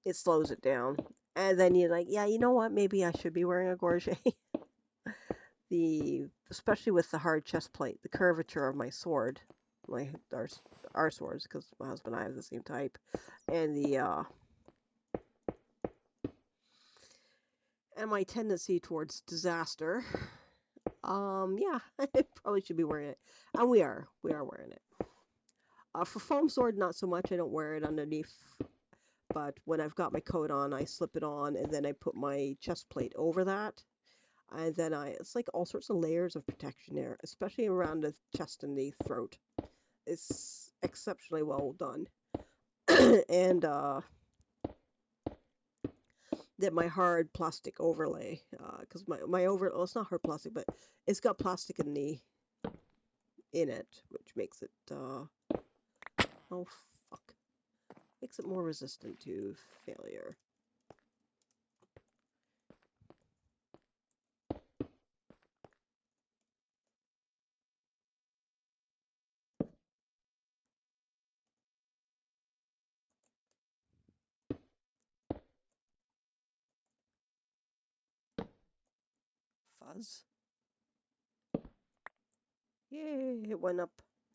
it slows it down. And then you're like, yeah, you know what? Maybe I should be wearing a gorget. Especially with the hard chest plate, the curvature of my sword, my our swords, because my husband and I have the same type, and the and my tendency towards disaster. Yeah, I probably should be wearing it, and we are wearing it. For foam sword, not so much. I don't wear it underneath, but when I've got my coat on, I slip it on, and then I put my chest plate over that, and then it's like all sorts of layers of protection there, especially around the chest and the throat. It's exceptionally well done. And then my hard plastic overlay, because my well, it's not hard plastic, but it's got plastic in it, which makes it oh fuck, makes it more resistant to failure. Fuzz. Yay, it went up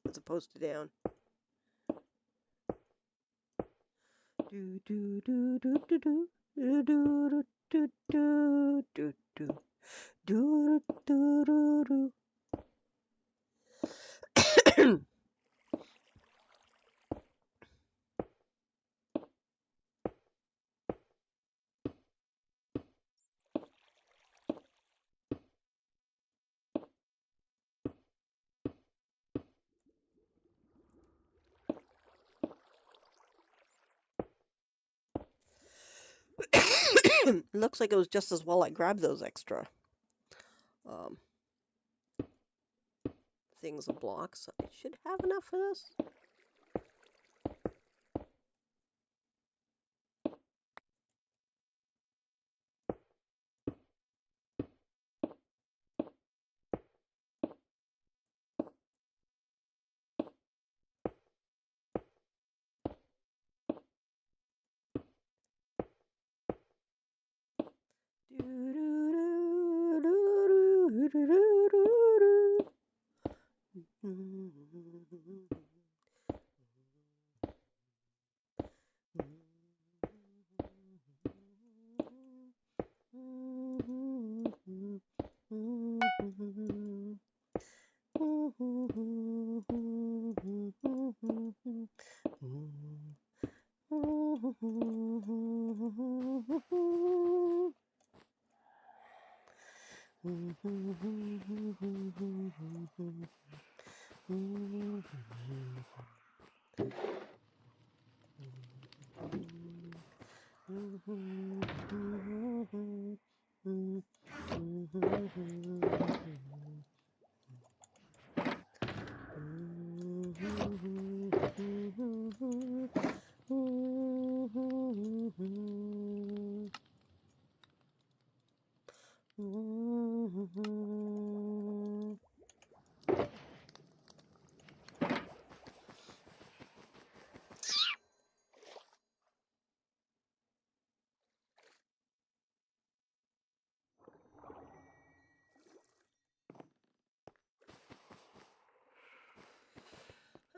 as opposed to down. Do do do do do do do do do do do do do do do do. Looks like it was just as well I grabbed those extra um, things of blocks. I should have enough for this.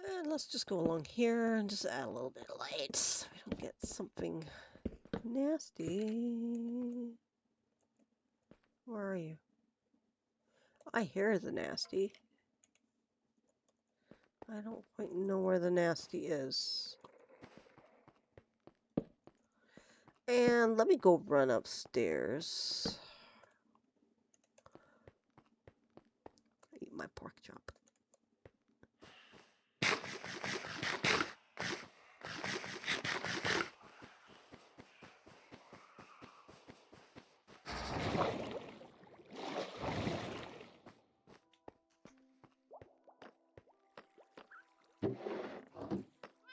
And let's just go along here and just add a little bit of light so we don't get something nasty. Where are you? I hear the nasty. I don't quite know where the nasty is. And let me go run upstairs. Eat my pork chop.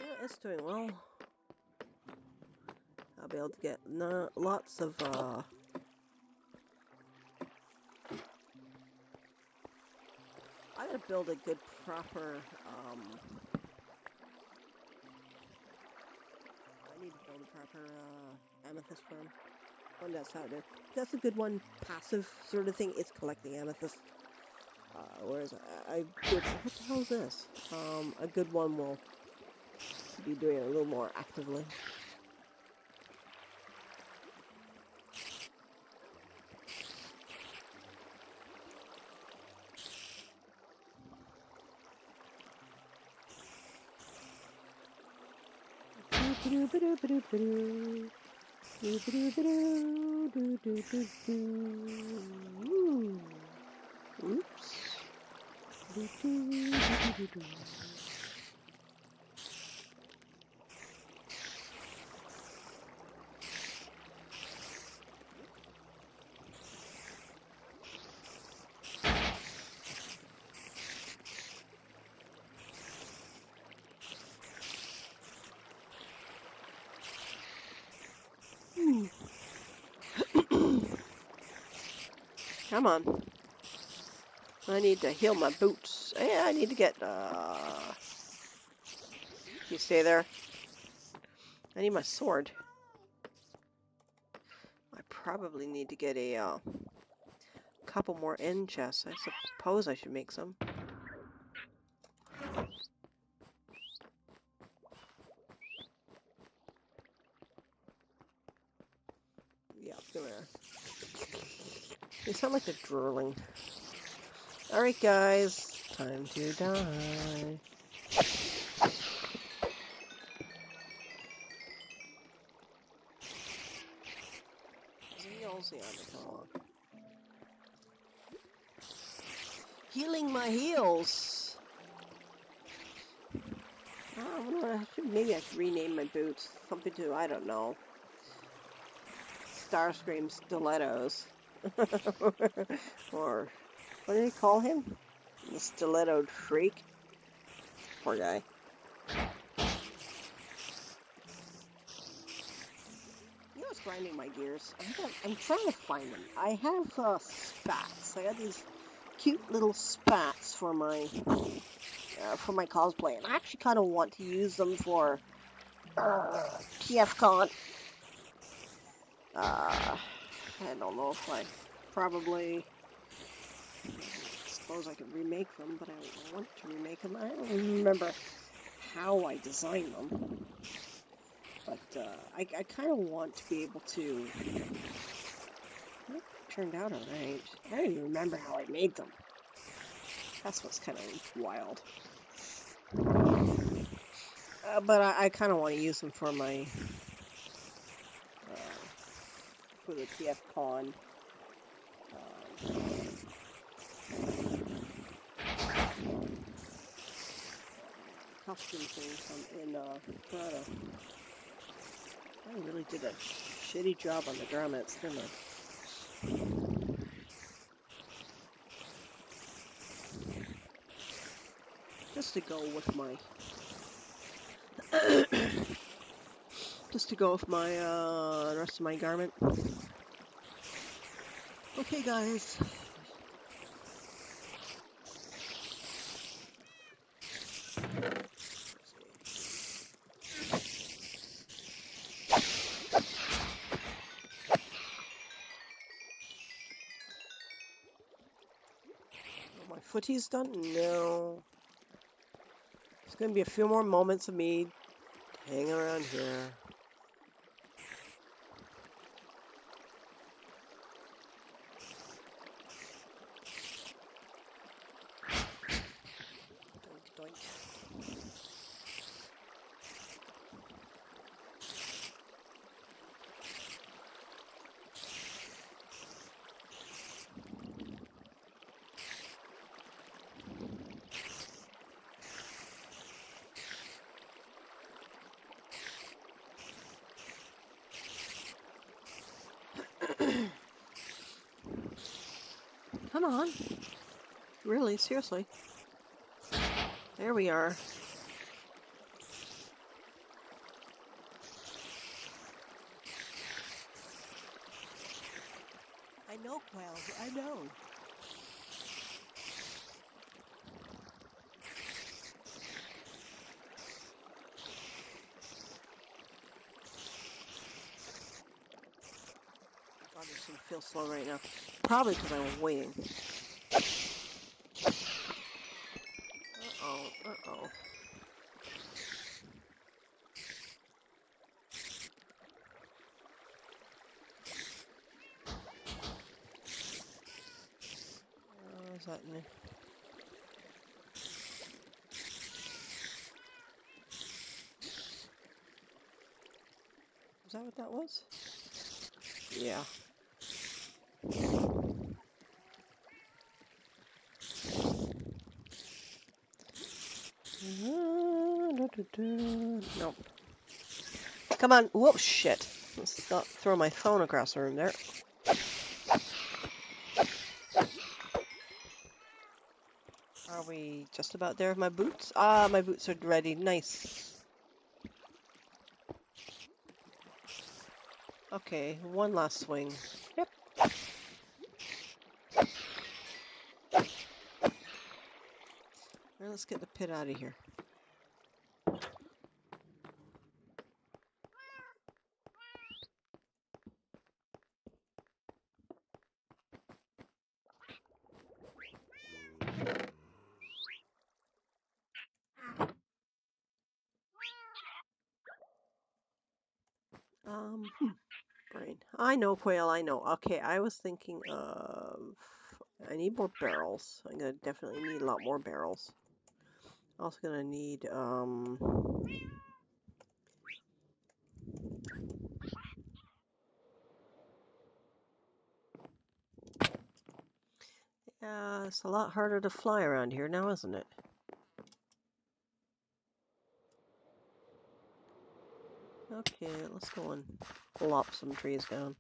Yeah, it's doing well. I'll be able to get lots of I gotta build a good proper I need to build a proper amethyst farm. One that's how to. That's a good one. Passive sort of thing. It's collecting amethyst. Whereas what the hell is this? A good one will be doing it a little more actively. Oops. Come on. I need to heal my boots. Yeah, I need to get, you stay there? I need my sword. I probably need to get a, couple more end chests. I suppose I should make some. Yeah, come here. They sound like they're drooling. Alright guys, time to die. Healing my heels. Oh, maybe I should rename my boots. Something to, I don't know. Starscream Stilettos. Or, what did he call him? The stilettoed freak. Poor guy. You know what's grinding my gears? I'm trying to find them. I have spats. I got these cute little spats for my cosplay, and I actually kind of want to use them for TFCon. I don't know if I probably suppose I could remake them, but I don't want to remake them. I don't remember how I designed them, but I kind of want to be able to. Well, it turned out alright. I don't even remember how I made them. That's what's kind of wild. But I kind of want to use them for my for the TFCon. Costume things in Toronto. I really did a shitty job on the grommets, didn't I? Just to go with my the rest of my garment. Okay, guys. My footie's done? No. It's gonna be a few more moments of me hanging around here. Doink, doink. Come on. Really, seriously. There we are. I know, Quails. I know. God, this thing feels slow right now. Probably because I'm waiting. Uh-oh, uh-oh. What's that in there? Is that what that was? Yeah. Nope. Come on. Whoa, shit. Let's not throw my phone across the room there. Are we just about there with my boots? Ah, my boots are ready. Nice. Okay, one last swing. Yep. Now let's get the pit out of here. Brain. I know, Quail, I know. Okay, I was thinking of... I need more barrels. I'm gonna definitely need a lot more barrels. Also gonna need, yeah, it's a lot harder to fly around here now, isn't it? Okay, let's go and lop some trees down.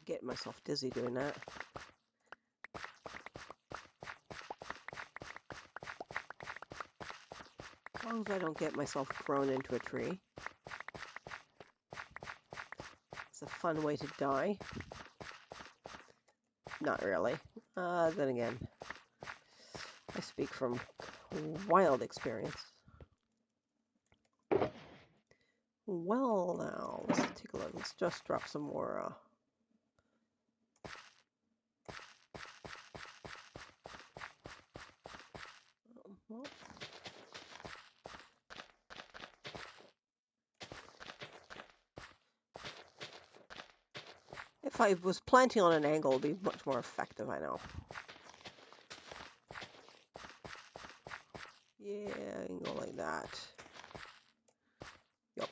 get myself dizzy doing that. As long as I don't get myself thrown into a tree. It's a fun way to die. Not really. Then again, I speak from wild experience. Well, now, let's take a look. Let's just drop some more, well, if I was planting on an angle, it would be much more effective, I know. Yeah, I can go like that. Yep.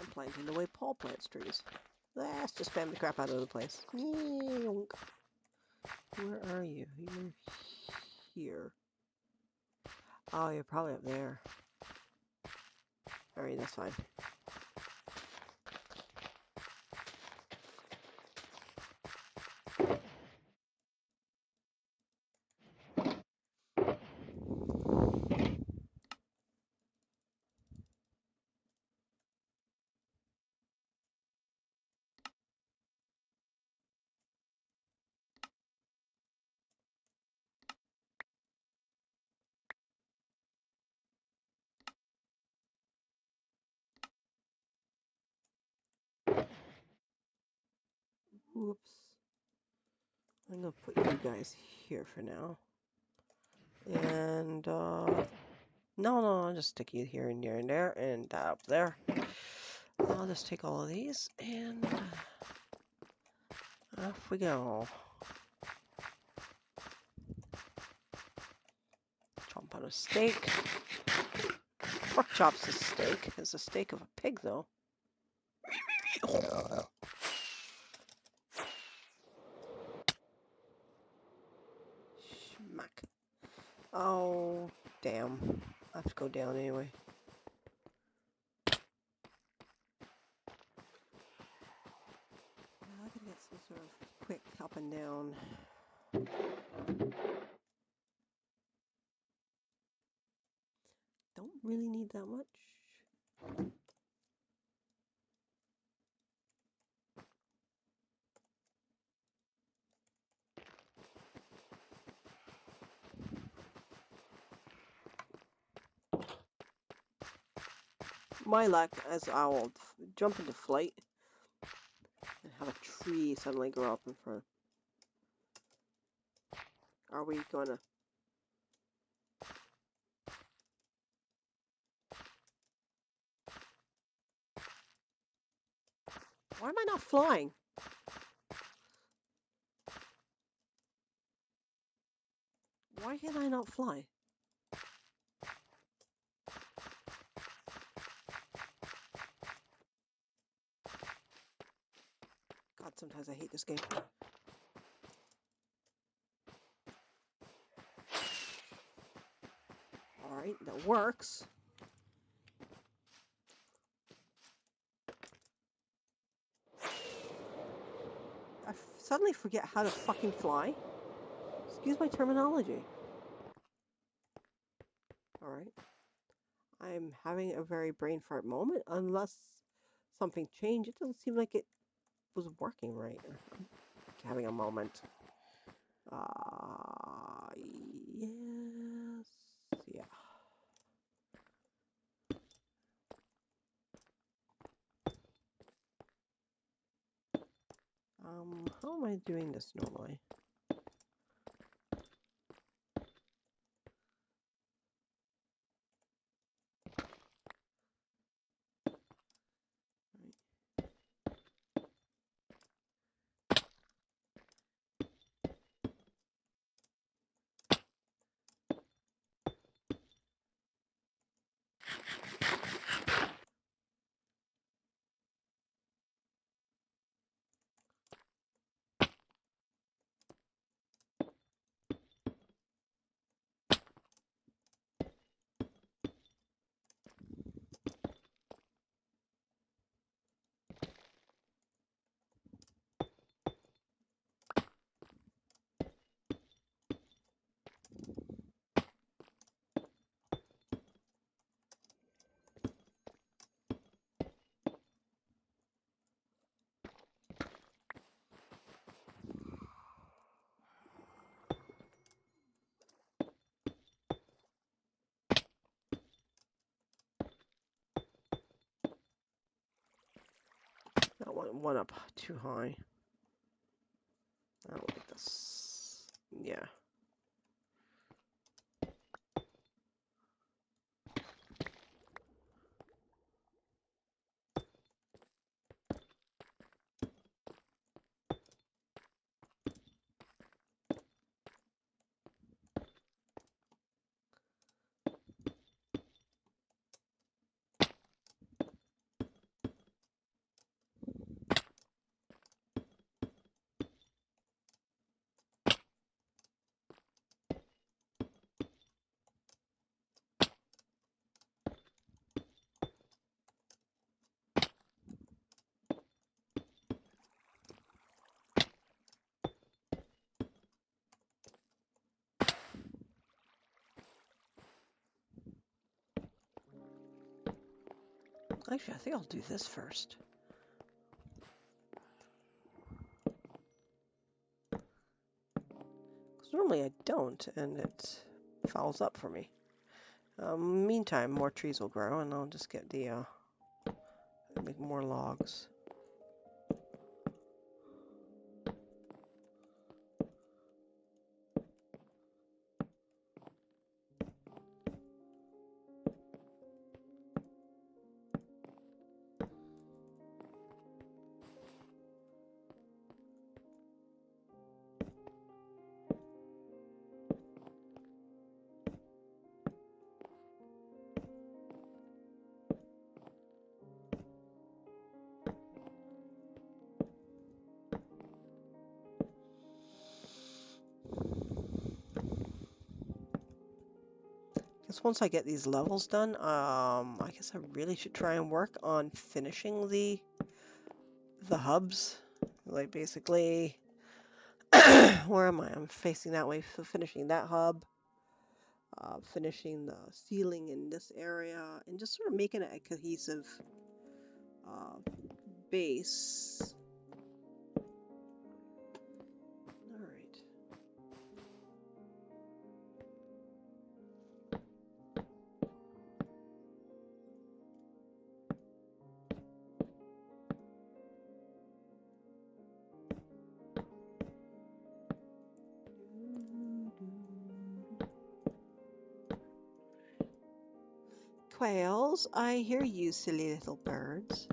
I'm planting the way Paul plants trees. Let's just spam the crap out of the place. Where are you? You're here. Oh, you're probably up there. Alright, that's fine. Oops. I'm gonna put you guys here for now. And, no, I'll just stick you here and there and there and up there. I'll just take all of these and off we go. Chomp on a steak. Pork chops a steak. It's a steak of a pig, though. Schmack. Oh, damn. I have to go down anyway. I can get some sort of quick up and down. Don't really need that much. My luck, as I will jump into flight and have a tree suddenly grow up in front. Are we gonna? Why am I not flying? Why can I not fly? God, sometimes I hate this game. Alright, that works. I suddenly forget how to fucking fly. Excuse my terminology. Alright. I'm having a very brain fart moment. Unless something changed, it doesn't seem like it was working right. I'm having a moment. Yes. Yeah. How am I doing this normally? one up too high. I don't like this. Yeah. Actually, I think I'll do this first. Because normally I don't, and it fouls up for me. Meantime, more trees will grow, and I'll just get the, make more logs. Guess once I get these levels done, I guess I really should try and work on finishing the hubs. Like basically, where am I? I'm facing that way, so finishing that hub, finishing the ceiling in this area, and just sort of making it a cohesive base. All right. Quails, I hear you, silly little birds.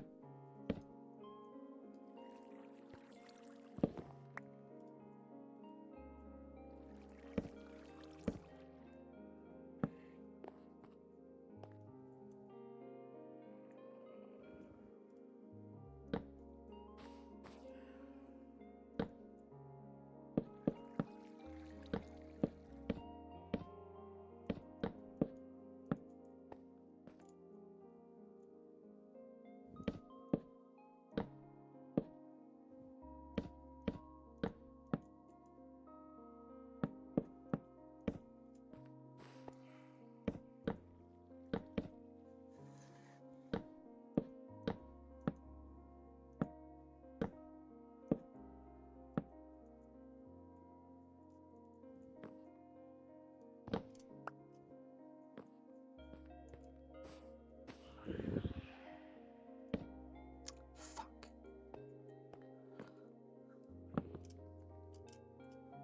Fuck.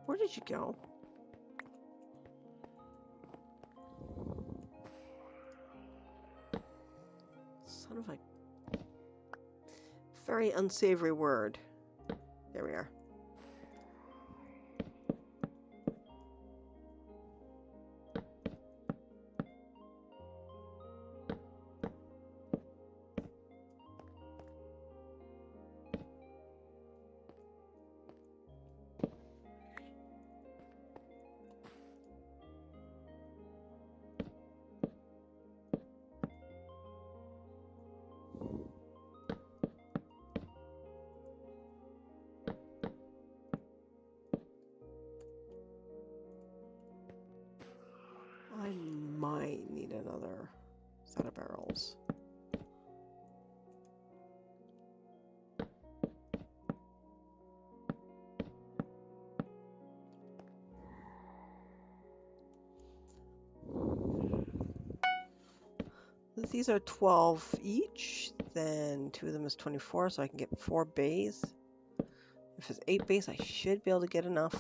Where did you go? Son of a very unsavory word. There we are. I might need another set of barrels. These are 12 each. then 2 of them is 24, so I can get 4 bays. If it's 8 bays, I should be able to get enough.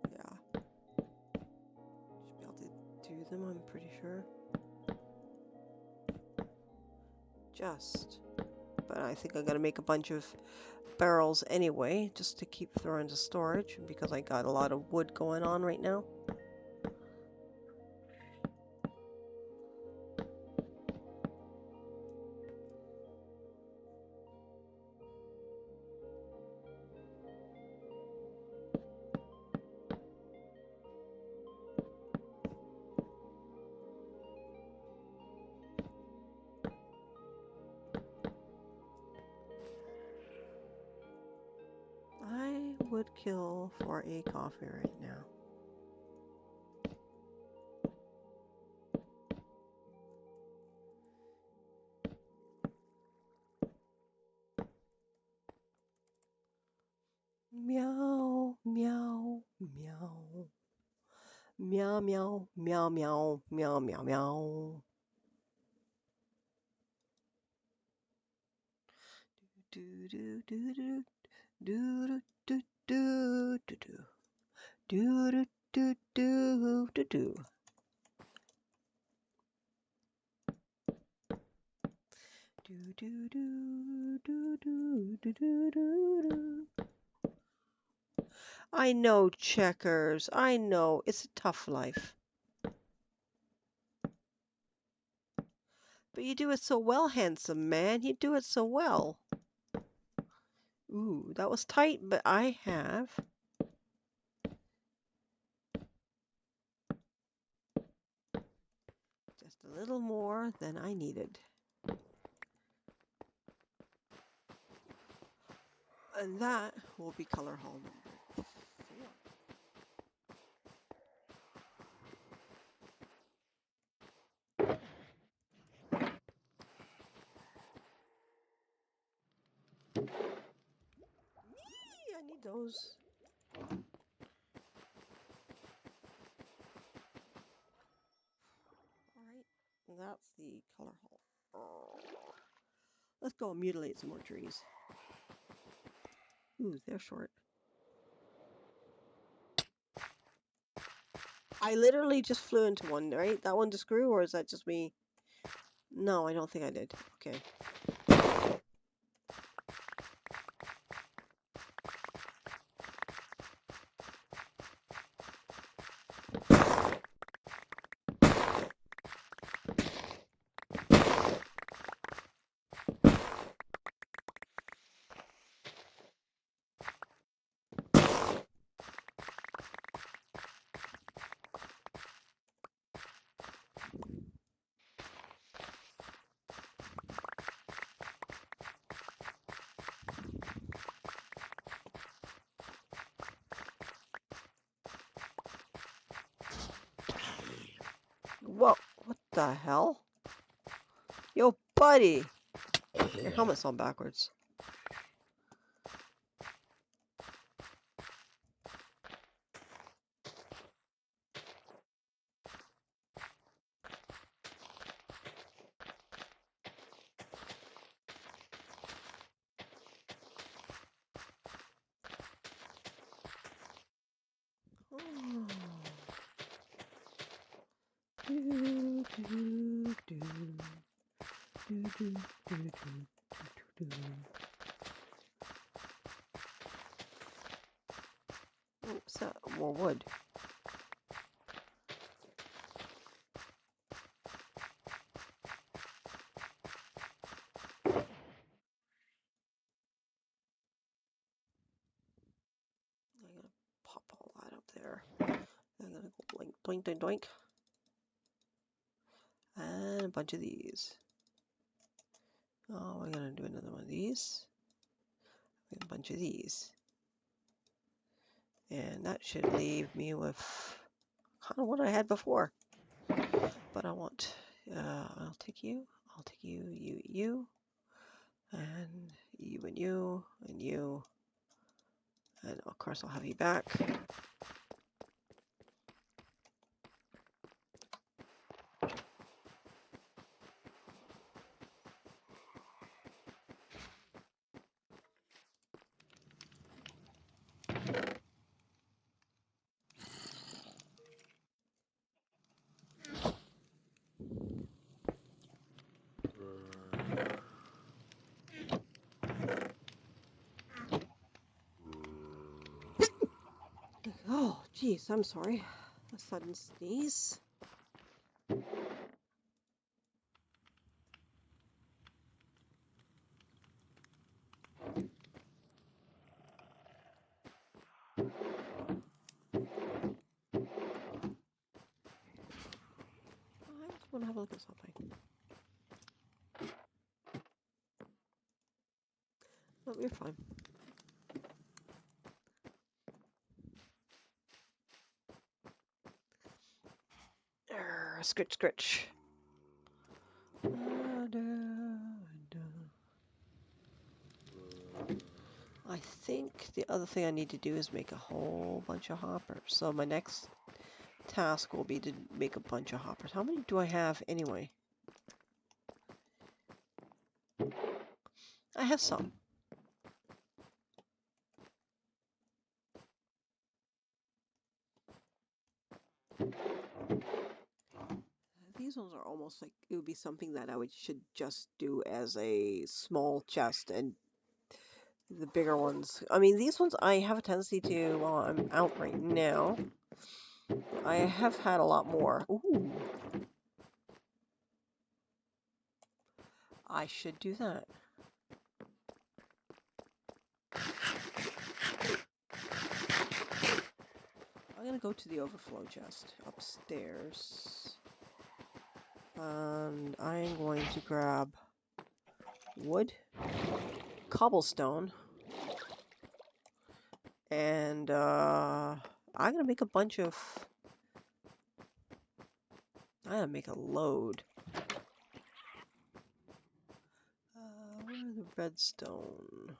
Yeah. Should be able to do them, I'm pretty sure. But I think I'm going to make a bunch of barrels anyway, just to keep throwing to storage, because I got a lot of wood going on right now. I would kill for a coffee right now. Meow, meow, meow. Meow, meow, meow, meow, meow, meow, meow. Do do do do do do do do do do do do do do. Do do do do do do do do. I know, Checkers. I know. It's a tough life. But you do it so well, handsome man. You do it so well. Ooh, that was tight, but I have just a little more than I needed. And that will be color hall number 4. I need those. Alright, that's the color hall. Oh. Let's go and mutilate some more trees. Ooh, they're short. I literally just flew into one, right? That one to screw, or is that just me? No, I don't think I did. Okay. Whoa, what the hell? Yo, buddy! Your helmet's on backwards. Oh. Do, do, do. Do, do, do, do, do, do. Oh, what's that? More wood. I'm gonna pop all that up there. I'm gonna go blink, doink, doink, doink. And a bunch of these. Oh, we're gonna do another one of these. A bunch of these. And that should leave me with kind of what I had before. But I want, I'll take you, you. And you and you and you. And of course I'll have you back. Oh, geez, I'm sorry. A sudden sneeze. I just want to have a look at something. Oh, you're fine. Scritch, scritch. I think the other thing I need to do is make a whole bunch of hoppers. So my next task will be to make a bunch of hoppers. How many do I have anyway? I have some. These ones are almost like it would be something that should just do as a small chest, and the bigger ones. I mean, these ones I have a tendency to, while I'm out right now, I have had a lot more. Ooh. I should do that. I'm going to go to the overflow chest upstairs. And I'm going to grab wood, cobblestone, and I'm going to make a bunch of... I'm going to make a load. Where's the redstone?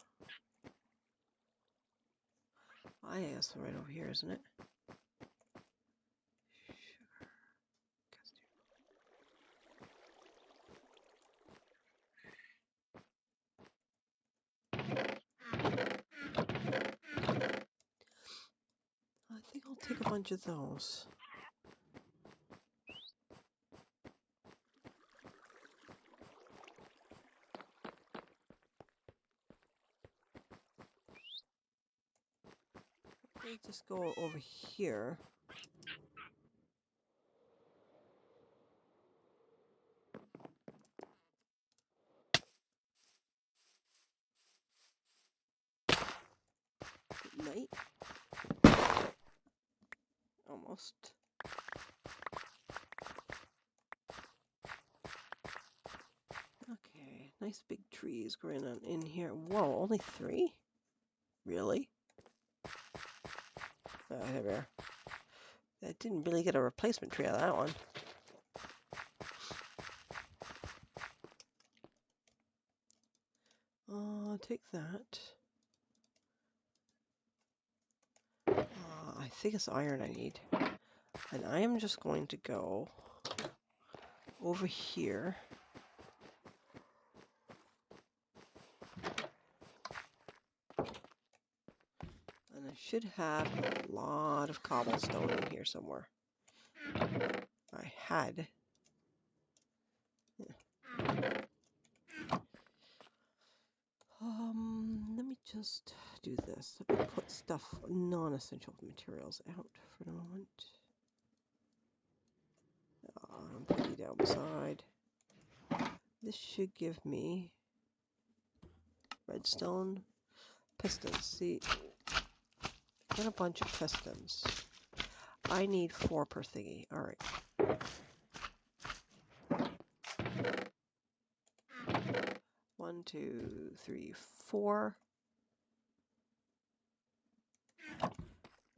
I guess right over here, isn't it? I think I'll take a bunch of those. Let's just go over here. Good night. Almost. Okay, nice big trees growing on in here. Whoa, only 3? Really? There. I didn't really get a replacement tree out of that one. Take that. I think it's iron I need. And I am just going to go over here. And I should have a lot of cobblestone in here somewhere. I had. Let me just do this. Let me put stuff, non-essential materials out for the moment. Put you down beside. This should give me redstone, pistons. See, get a bunch of pistons. I need 4 per thingy. All right. 1, 2, 3, 4.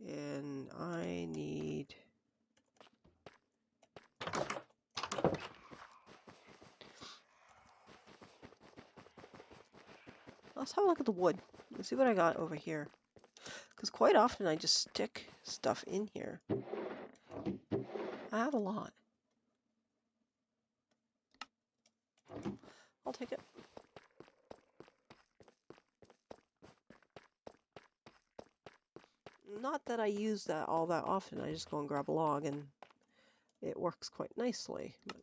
And I need... let's have a look at the wood. Let's see what I got over here. Because quite often I just stick stuff in here. I have a lot. I'll take it. Not that I use that all that often. I just go and grab a log and it works quite nicely. But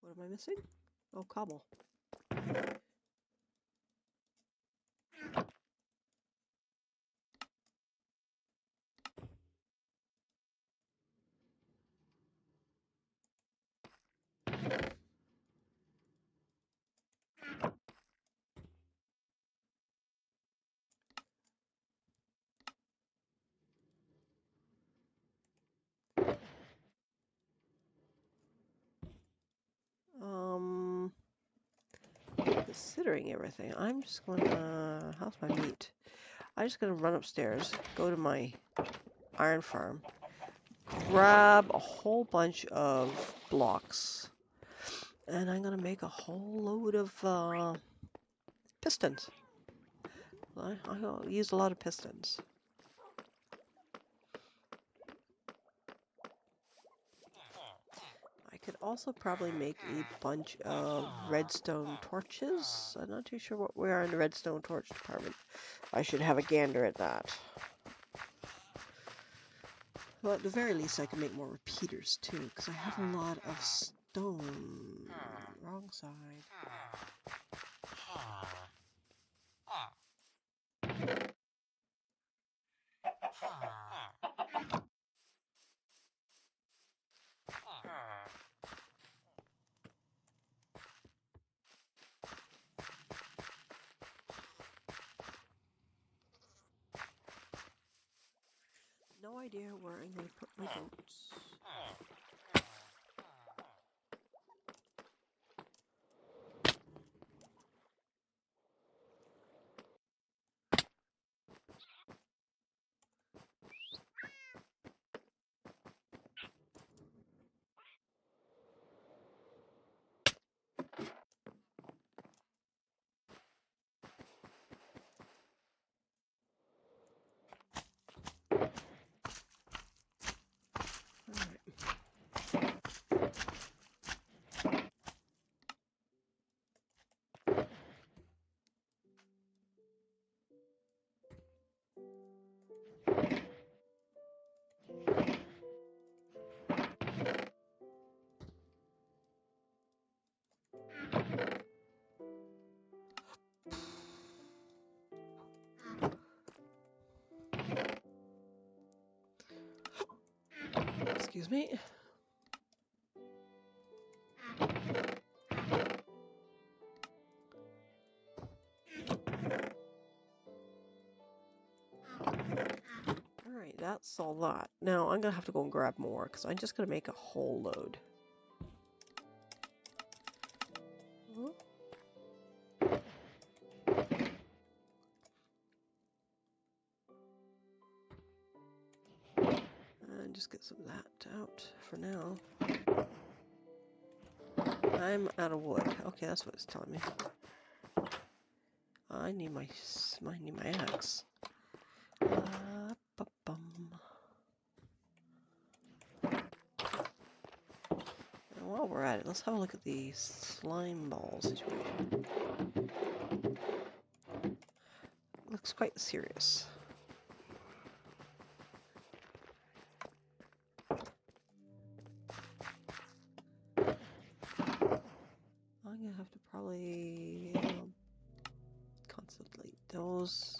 what am I missing? Oh, cobble. Considering everything, I'm just gonna, how's my meat? I'm just gonna run upstairs, go to my iron farm, grab a whole bunch of blocks, and I'm gonna make a whole load of pistons. I'll use a lot of pistons. I could also probably make a bunch of redstone torches. I'm not too sure what we are in the redstone torch department. I should have a gander at that. Well, at the very least, I can make more repeaters too, because I have a lot of stone. Wrong side. No idea where I'm going to put my goats. Excuse me. Alright, that's all that. Now I'm going to have to go and grab more, because I'm just going to make a whole load. And just get some of that out for now. I'm out of wood. Okay, that's what it's telling me. I need my axe. Ba-bum. And while we're at it, let's have a look at the slime ball situation. Looks quite serious. I'm gonna have to probably consolidate those.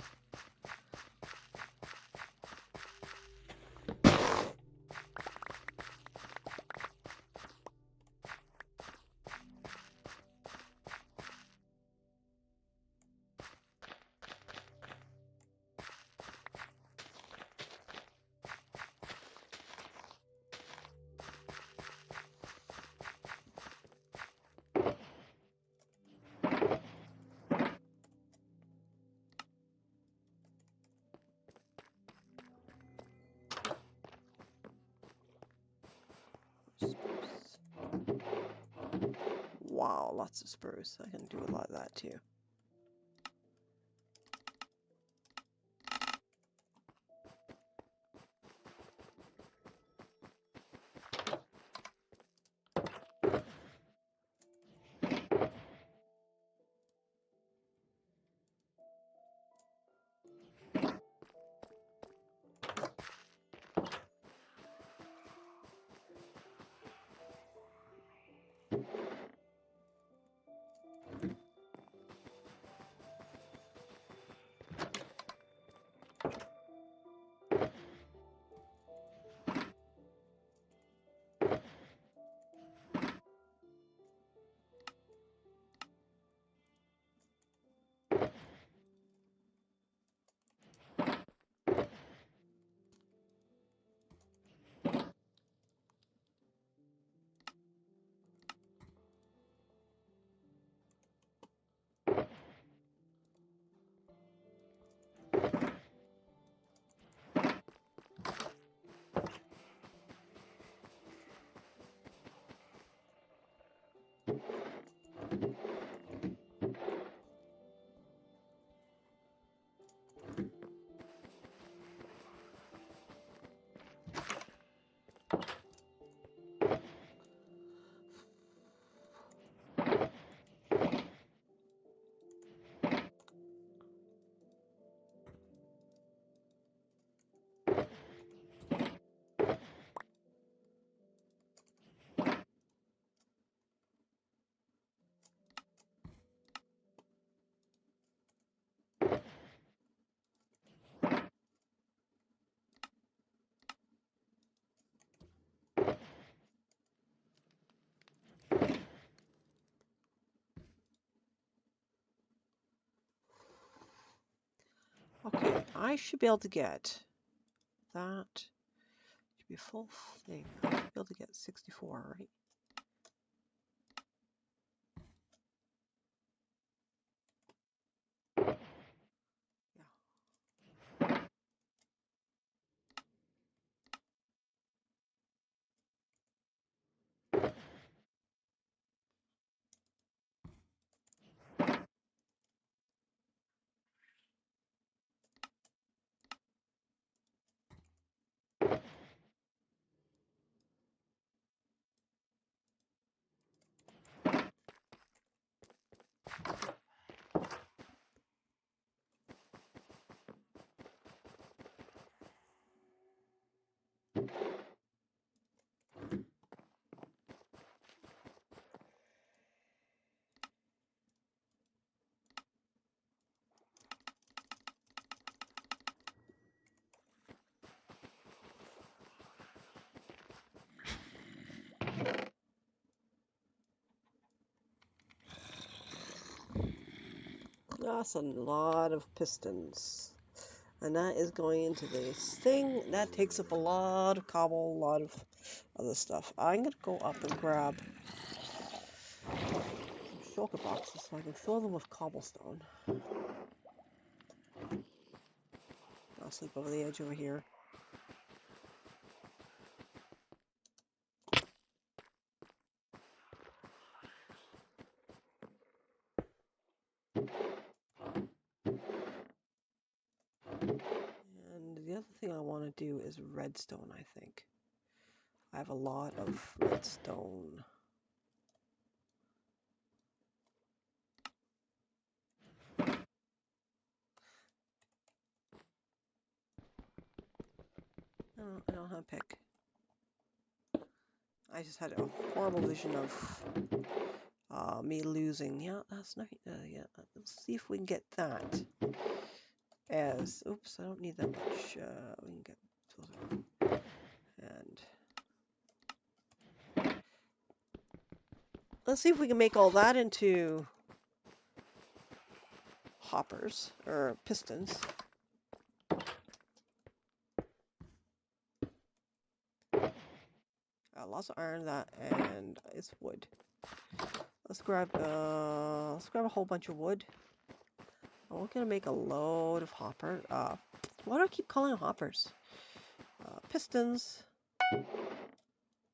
wow, lots of spruce. I can do a lot of that too. Okay, I should be able to get that. Should be a full thing. I should be able to get 64, right? That's a lot of pistons. And that is going into this thing. That takes up a lot of cobble, a lot of other stuff. I'm going to go up and grab some shulker boxes so I can fill them with cobblestone. I'll sleep over the edge over here. And the other thing I want to do is redstone, I think. I have a lot of redstone. I don't have a pick. I just had a horrible vision of me losing. Yeah, that's not. Yeah, let's see if we can get that. As oops, I don't need that much. We can get and let's see if we can make all that into hoppers or pistons. Lots of iron, that, and it's wood. Let's grab a whole bunch of wood. We're gonna make a load of hopper. Why do I keep calling them hoppers? Pistons.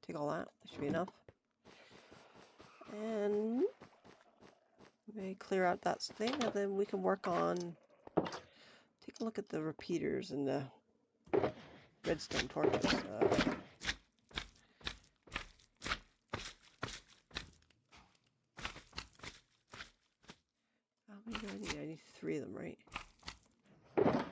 Take all that. That should be enough. And maybe clear out that thing, and then we can work on, take a look at the repeaters and the redstone torches. How many do I need? I need 3 of them, right? Yeah.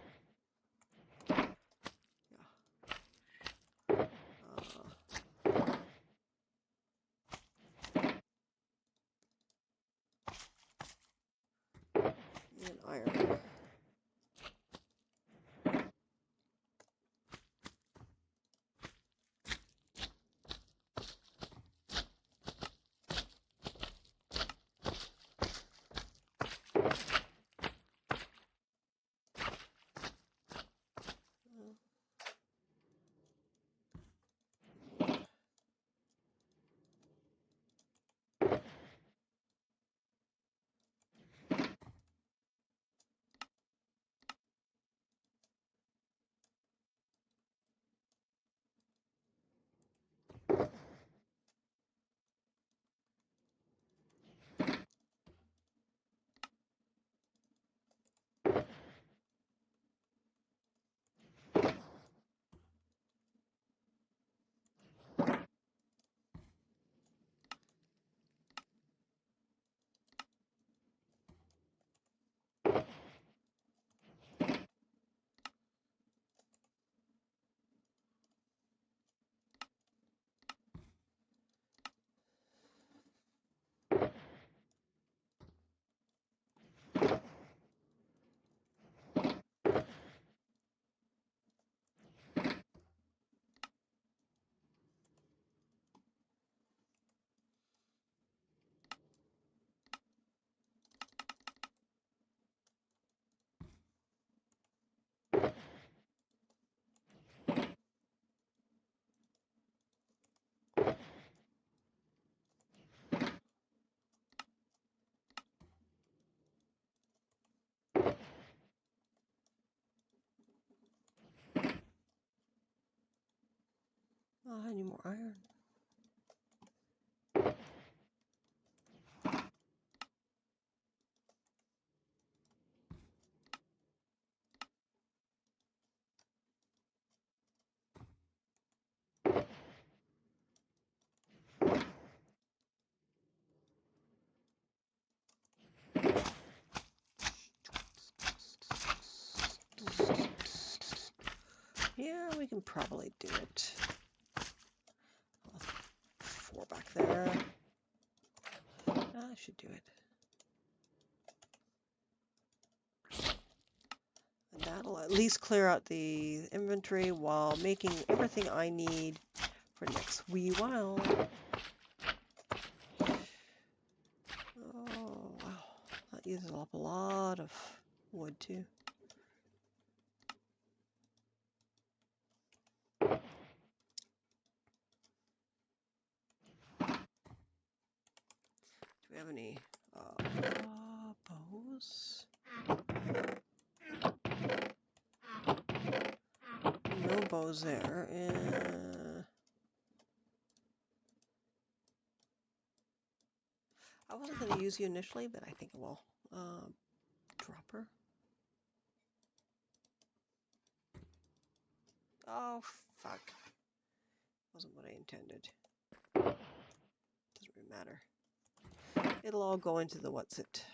And iron. Oh, I need more iron. Yeah, we can probably do it. 4 back there. I should do it. And that'll at least clear out the inventory while making everything I need for next wee while. Oh, wow. That uses up a lot of wood, too. Do we have any bows? No bows there. I wasn't going to use you initially, but I think I will. Dropper. Oh, fuck. Wasn't what I intended. Doesn't really matter. It'll all go into the what's it.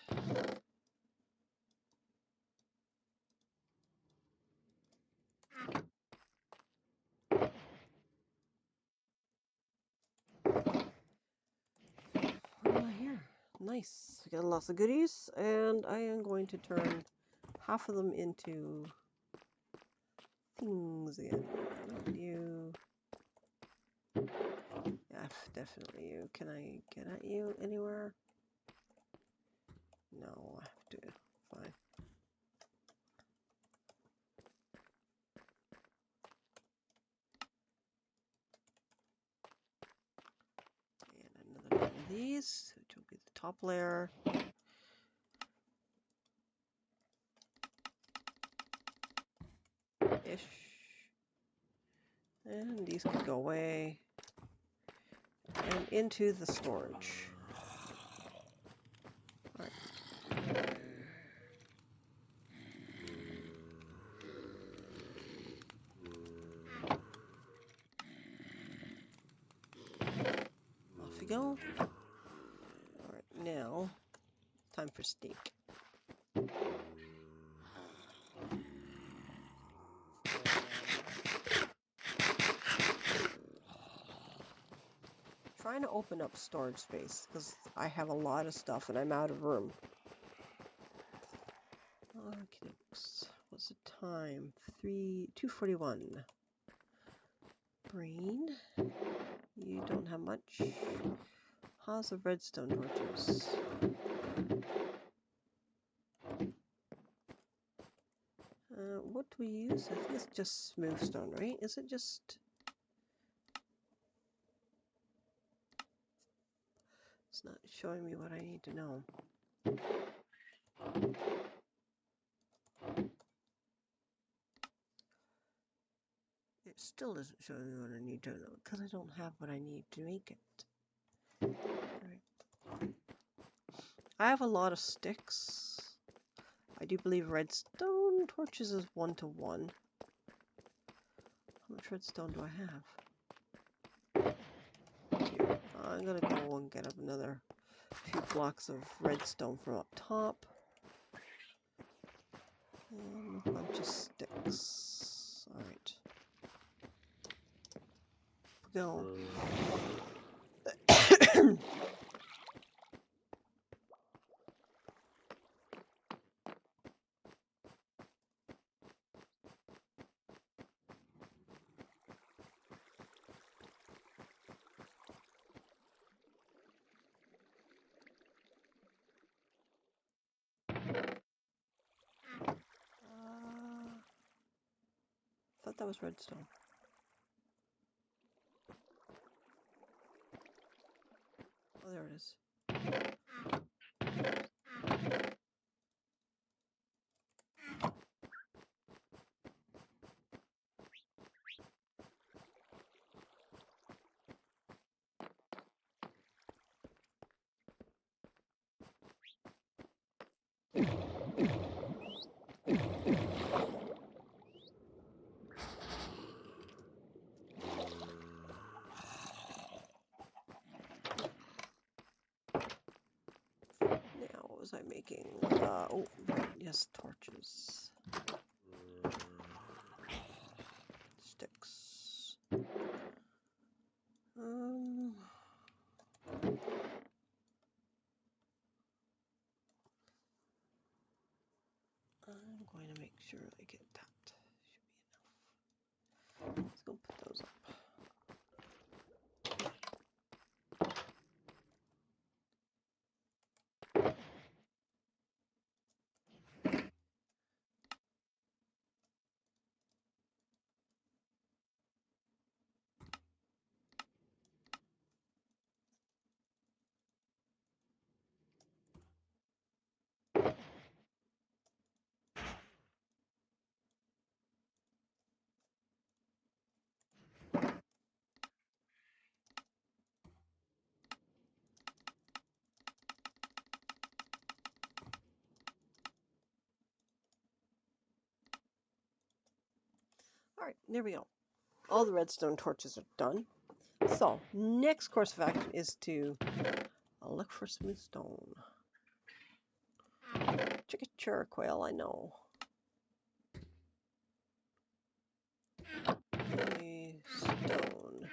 What am I here? Nice. We got lots of goodies, and I am going to turn half of them into things again. You. Yeah, definitely you. Can I get at you anywhere? No, I have to. Fine. And another one of these, which will be the top layer. Ish. And these can go away. And into the storage. Off we go. Alright, now, time for steak. Trying to open up storage space because I have a lot of stuff and I'm out of room. Okay, what's the time? 2:41. Brain, you don't have much. How's the redstone torches? What do we use? I think it's just smooth stone, right? Is it just... It's not showing me what I need to know. It still isn't showing me what I need to know because I don't have what I need to make it. Right. I have a lot of sticks. I do believe redstone torches is 1-to-1. How much redstone do I have? Here. I'm gonna go and get up another few blocks of redstone from up top. And a bunch of sticks. Alright. Go. Thought that was redstone. Oh, there it is. Now, what was I making? Oh, right, yes, torches. Sticks. I'm going to make sure I get that. Should be enough. Let's go put those up. Alright, there we go. All the redstone torches are done. So, next course of action is to look for smooth stone. Chicka quail, I know. Stone.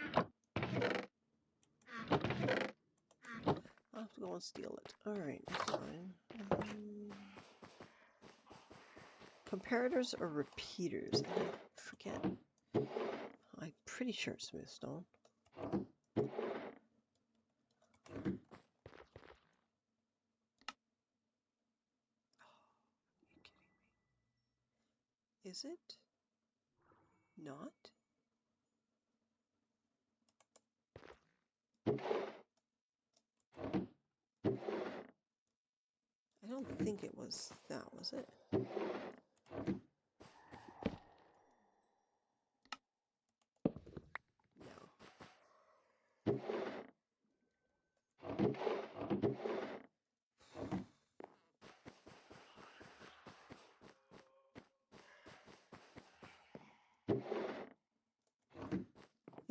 I'll have to go and steal it. Alright, that's fine. Comparators or repeaters? I forget. I'm pretty sure it's smooth stone. Is it not? I don't think it was that, was it? No.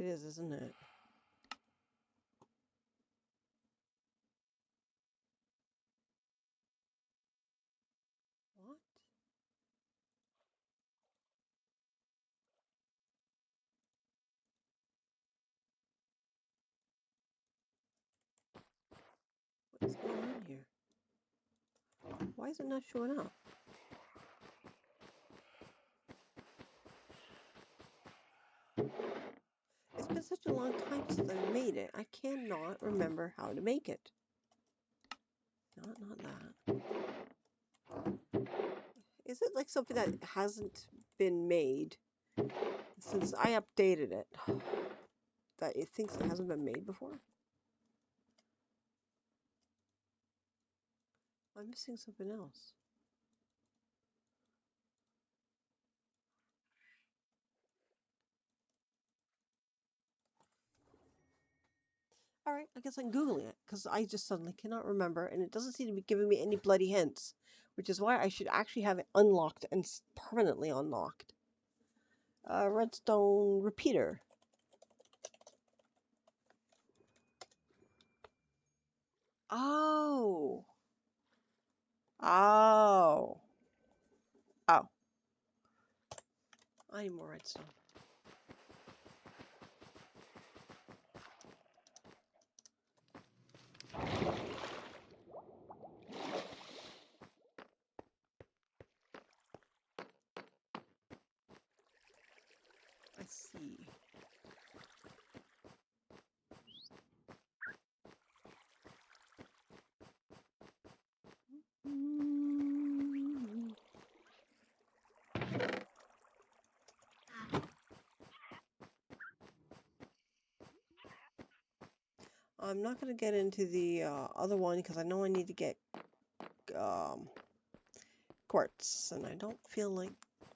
It is, isn't it? What? What is going on here? Why is it not showing up? It's been such a long time since I made it. I cannot remember how to make it. Not that. Is it like something that hasn't been made since I updated it? That it thinks it hasn't been made before? I'm missing something else. All right, I guess I'm Googling it because I just suddenly cannot remember and it doesn't seem to be giving me any bloody hints, which is why I should actually have it unlocked and permanently unlocked. Redstone repeater. Oh. Oh. Oh. I need more redstone. I see. I'm not going to get into the other one because I know I need to get um, quartz, and I don't feel like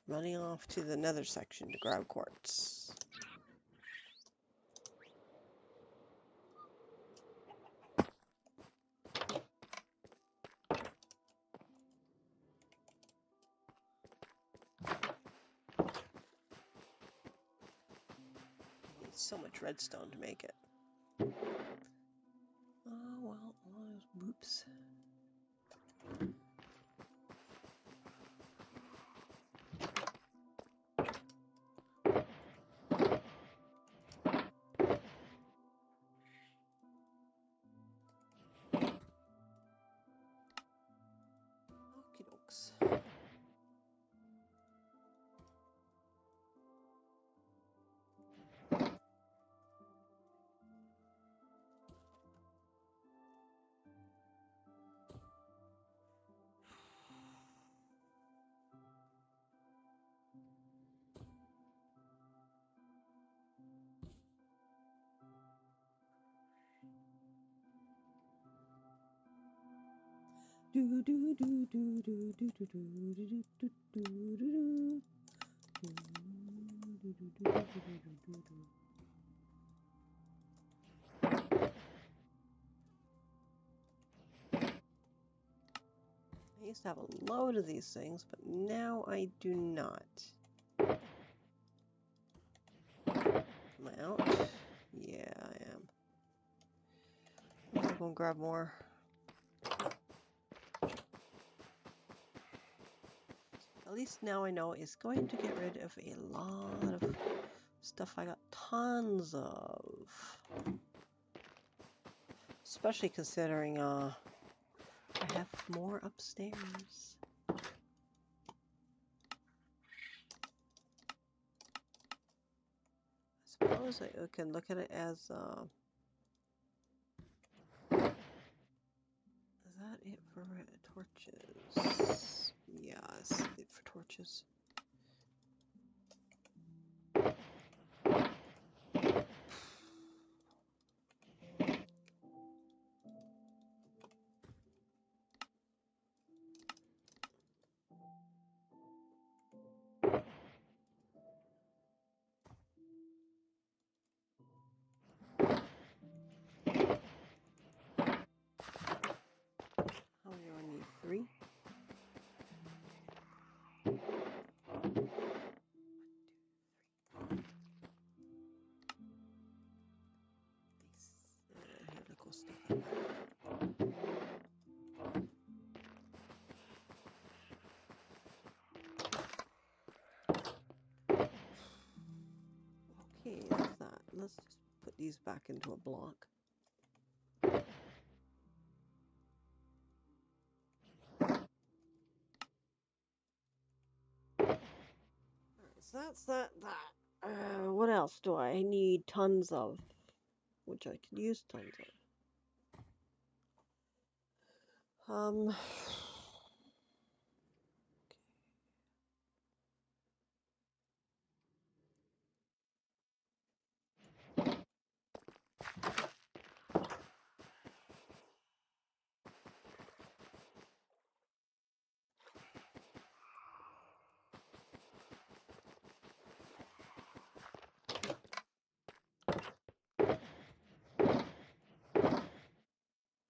running off to the nether section to grab quartz. I need so much redstone to make it. Oh, well, whoops. Okie dokes. Do do do do do do do do do do do do do. I used to have a load of these things, but now I do not. Am I out? Yeah, I am. I'm gonna go and grab more. At least now I know it's going to get rid of a lot of stuff I got tons of. Especially considering I have more upstairs. I suppose I can look at it as is that it for torches? Yeah, that's it for torches. How many do I need? 3? go stick that back. Okay, that's that. Let's just put these back into a block. Alright, so that's that. What else do I need tons of? Which I could use tons of.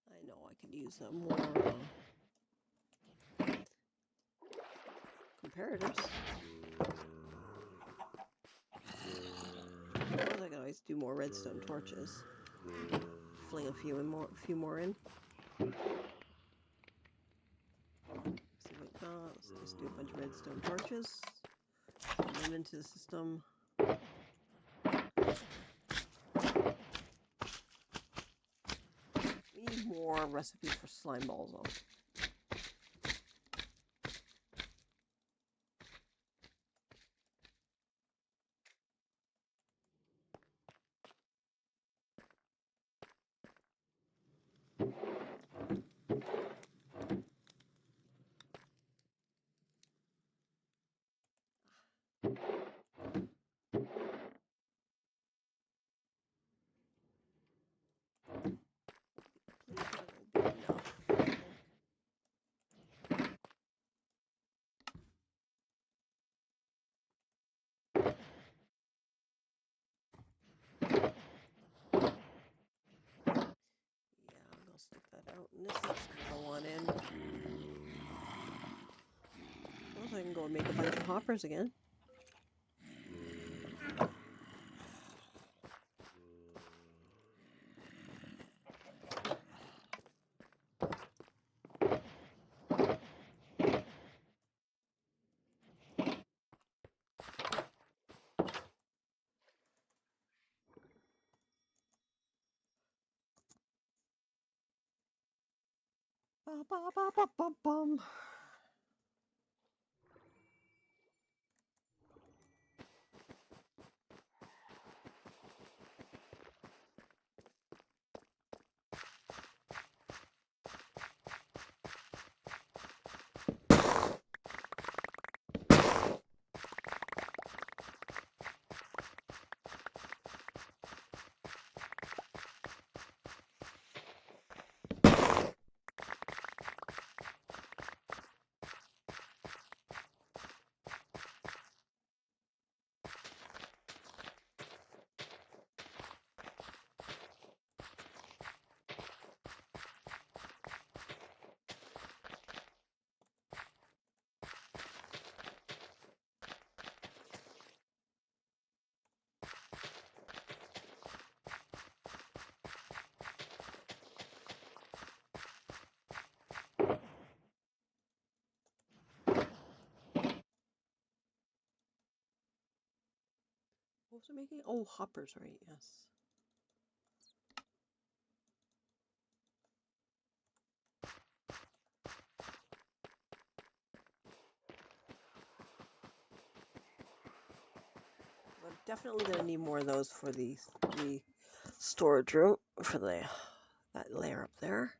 I know I could use some more comparators. Of course, I can always do more redstone torches. Fling a few more in. So let's just do a bunch of redstone torches. Put them into the system. We need more recipes for slime balls though. That'll be enough, I think. Yeah, I'm gonna stick that out, and this needs to go on in. Well, I can go and make a bunch of hoppers again. Ba ba ba ba ba bum. What was I making? Oh, hoppers, right? Yes. I'm definitely gonna need more of those for the storage room for that layer up there.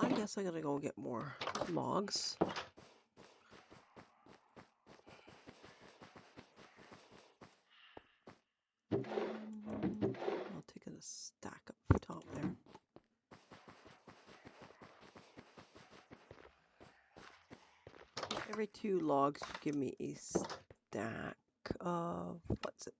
I guess I gotta go get more logs. I'll take a stack up top there. Every 2 logs should give me a stack of, what's it?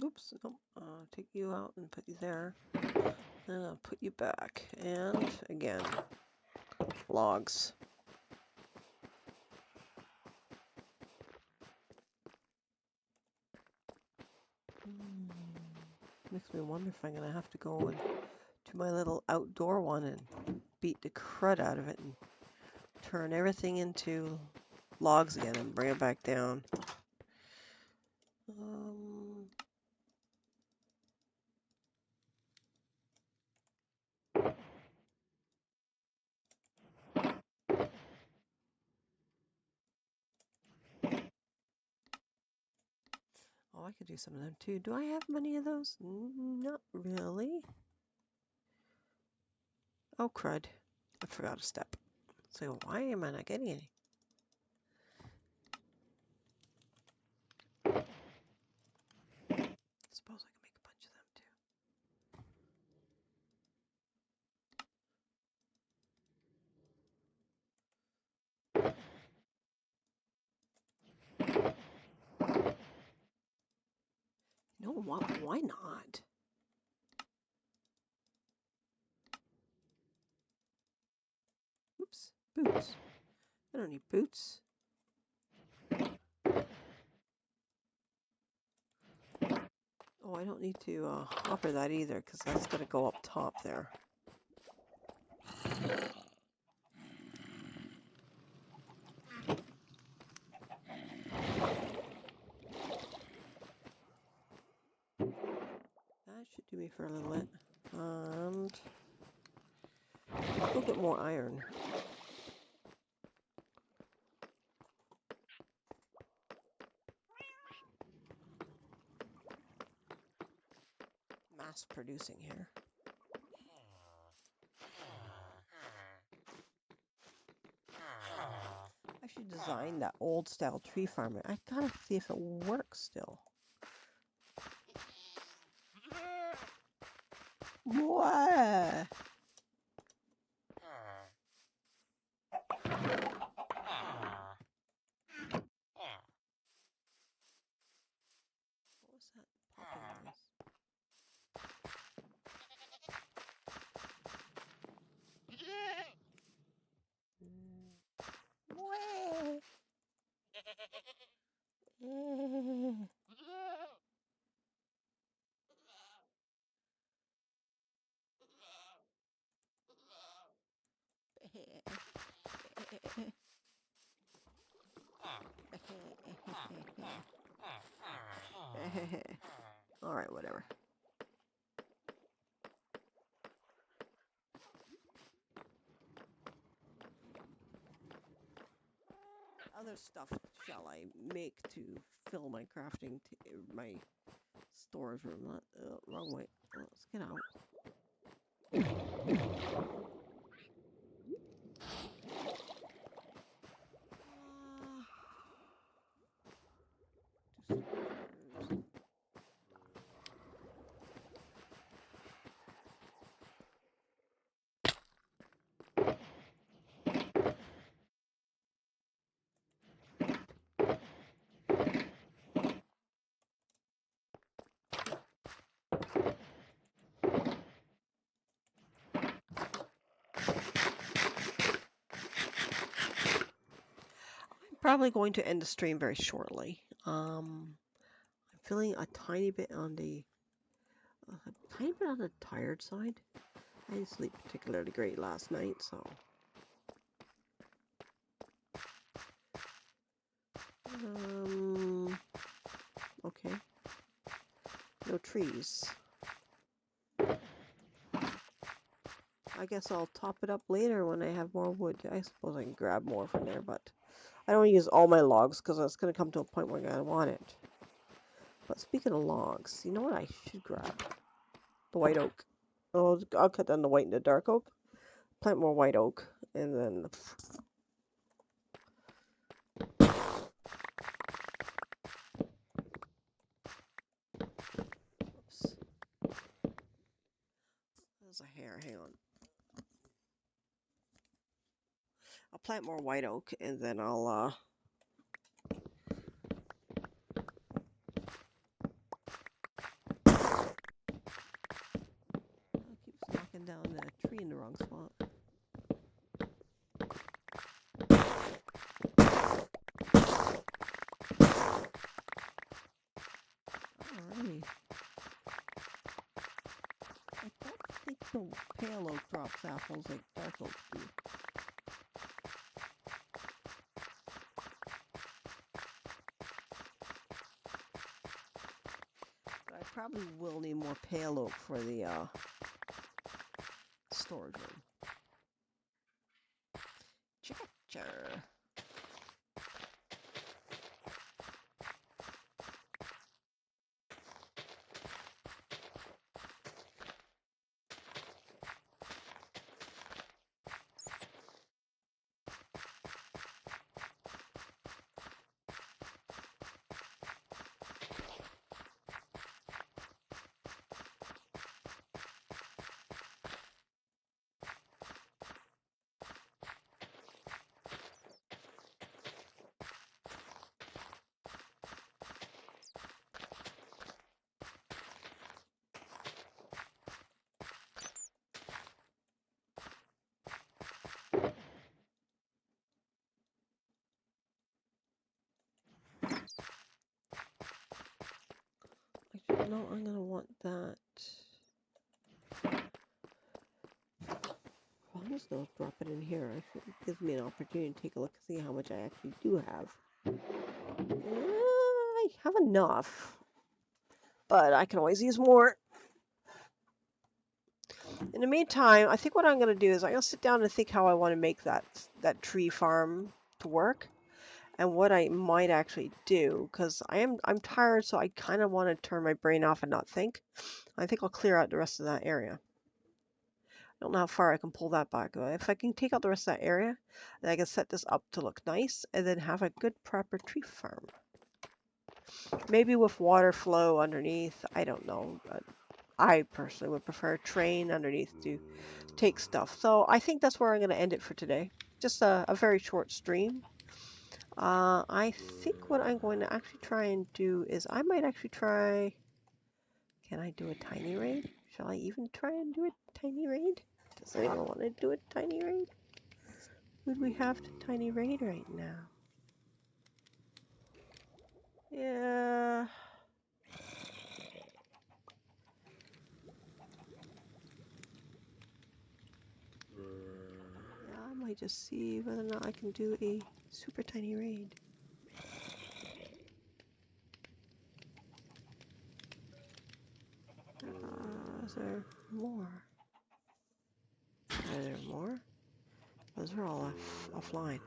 Oops, no, take you out and put you there. Put you back. And again, logs. Makes me wonder if I'm going to have to go to my little outdoor one and beat the crud out of it and turn everything into logs again and bring it back down. Oh, I could do some of them too. Do I have many of those? Not really. Oh, crud. I forgot a step. So why am I not getting any? Suppose I can make a bunch of them too. No, why not? Oops, boots. I don't need boots. Oh, I don't need to offer that either, because that's going to go up top there. That should do me for a little bit. And let's go get more iron. Mass producing here. I should design that old style tree farm. I gotta see if it works still. What? What was that popping noise? All right, whatever. Other stuff shall I make to fill my crafting, my storage room? Wrong way. Let's get out. Probably going to end the stream very shortly. I'm feeling a tiny bit on the tired side. I didn't sleep particularly great last night, so okay. No trees. I guess I'll top it up later when I have more wood. I suppose I can grab more from there, but I don't use all my logs because it's going to come to a point where I'm going to want it. But speaking of logs, you know what I should grab? The white oak. I'll cut down the white and the dark oak. Plant more white oak, and then oops, there's a hair. Hang on. I'll plant more white oak, and then I'll keep knocking down the tree in the wrong spot. Alrighty. I don't think the pale oak drops apples like dark oak do. But I probably will need more pale oak for the storage room. Chicka-chur. Actually, no, I'm gonna want that. Well, I'm just gonna drop it in here. It gives me an opportunity to take a look and see how much I actually do have. I have enough, but I can always use more. In the meantime, I think what I'm gonna do is I'm gonna sit down and think how I want to make that tree farm to work, and what I might actually do, because I'm tired, so I kind of want to turn my brain off and not think. I think I'll clear out the rest of that area. I don't know how far I can pull that back. If I can take out the rest of that area, then I can set this up to look nice and then have a good proper tree farm. Maybe with water flow underneath, I don't know. But I personally would prefer a train underneath to take stuff. So I think that's where I'm going to end it for today. Just a very short stream. I think what I'm going to actually try and do is I might actually try... Can I do a tiny raid? Shall I even try and do a tiny raid? Does anyone want to do a tiny raid? Would we have a tiny raid right now? Yeah. Yeah, I might just see whether or not I can do a super tiny raid. Is there more? Are there more? Those are all offline.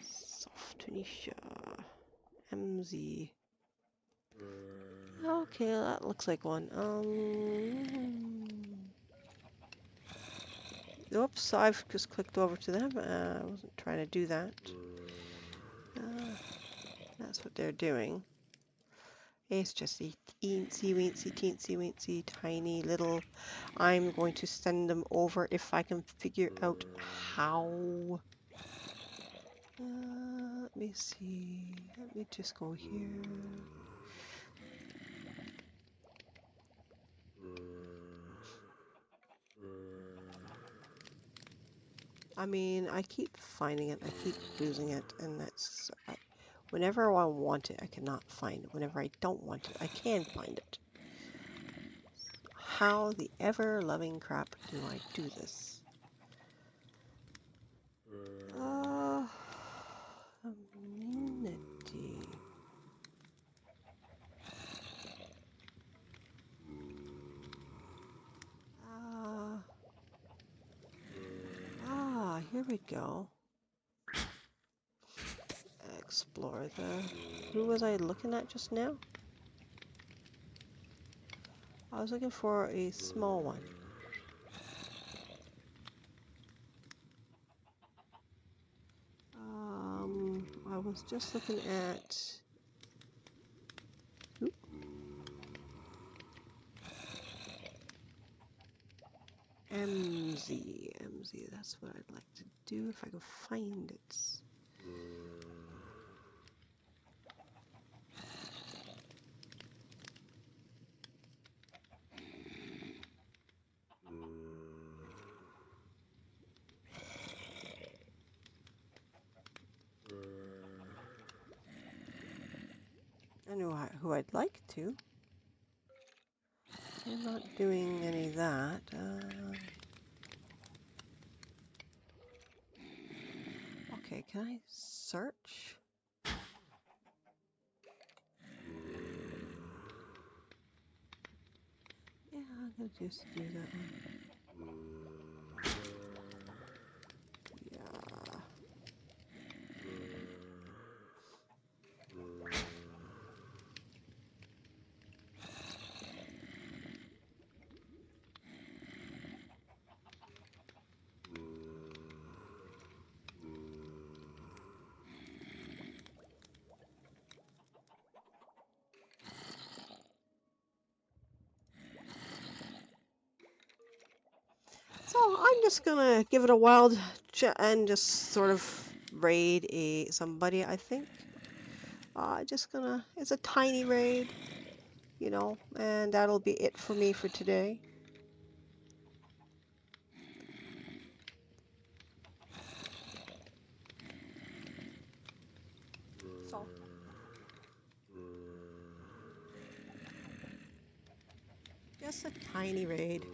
Soft Tunisia. MZ. Okay, that looks like one. Oops, I've just clicked over to them. I wasn't trying to do that. That's what they're doing. It's just a teensy weensy, teensy weensy, tiny little. I'm going to send them over if I can figure out how. Let me see. Let me just go here. I mean, I keep finding it, I keep losing it, and that's... whenever I want it, I cannot find it. Whenever I don't want it, I can find it. How the ever-loving crap do I do this? Amenity. we go. Explore the... Who was I looking at just now? I was looking for a small one. I was just looking at... Oop. MZ, that's what I'd like to do if I can find it. I know who I'd like to. I'm not doing any of that. Okay, can I search? Yeah, I'm gonna just do that one. Yeah. So I'm just gonna give it a wild and just sort of raid somebody, I think. Just gonna, it's a tiny raid, you know, and that'll be it for me for today. So, just a tiny raid.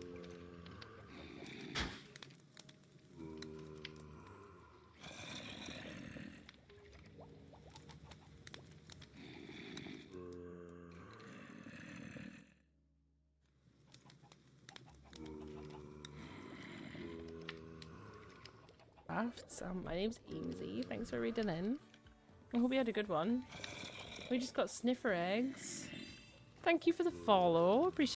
My name's Easy. Thanks for reading in. I hope you had a good one. We just got sniffer eggs. Thank you for the follow. Appreciate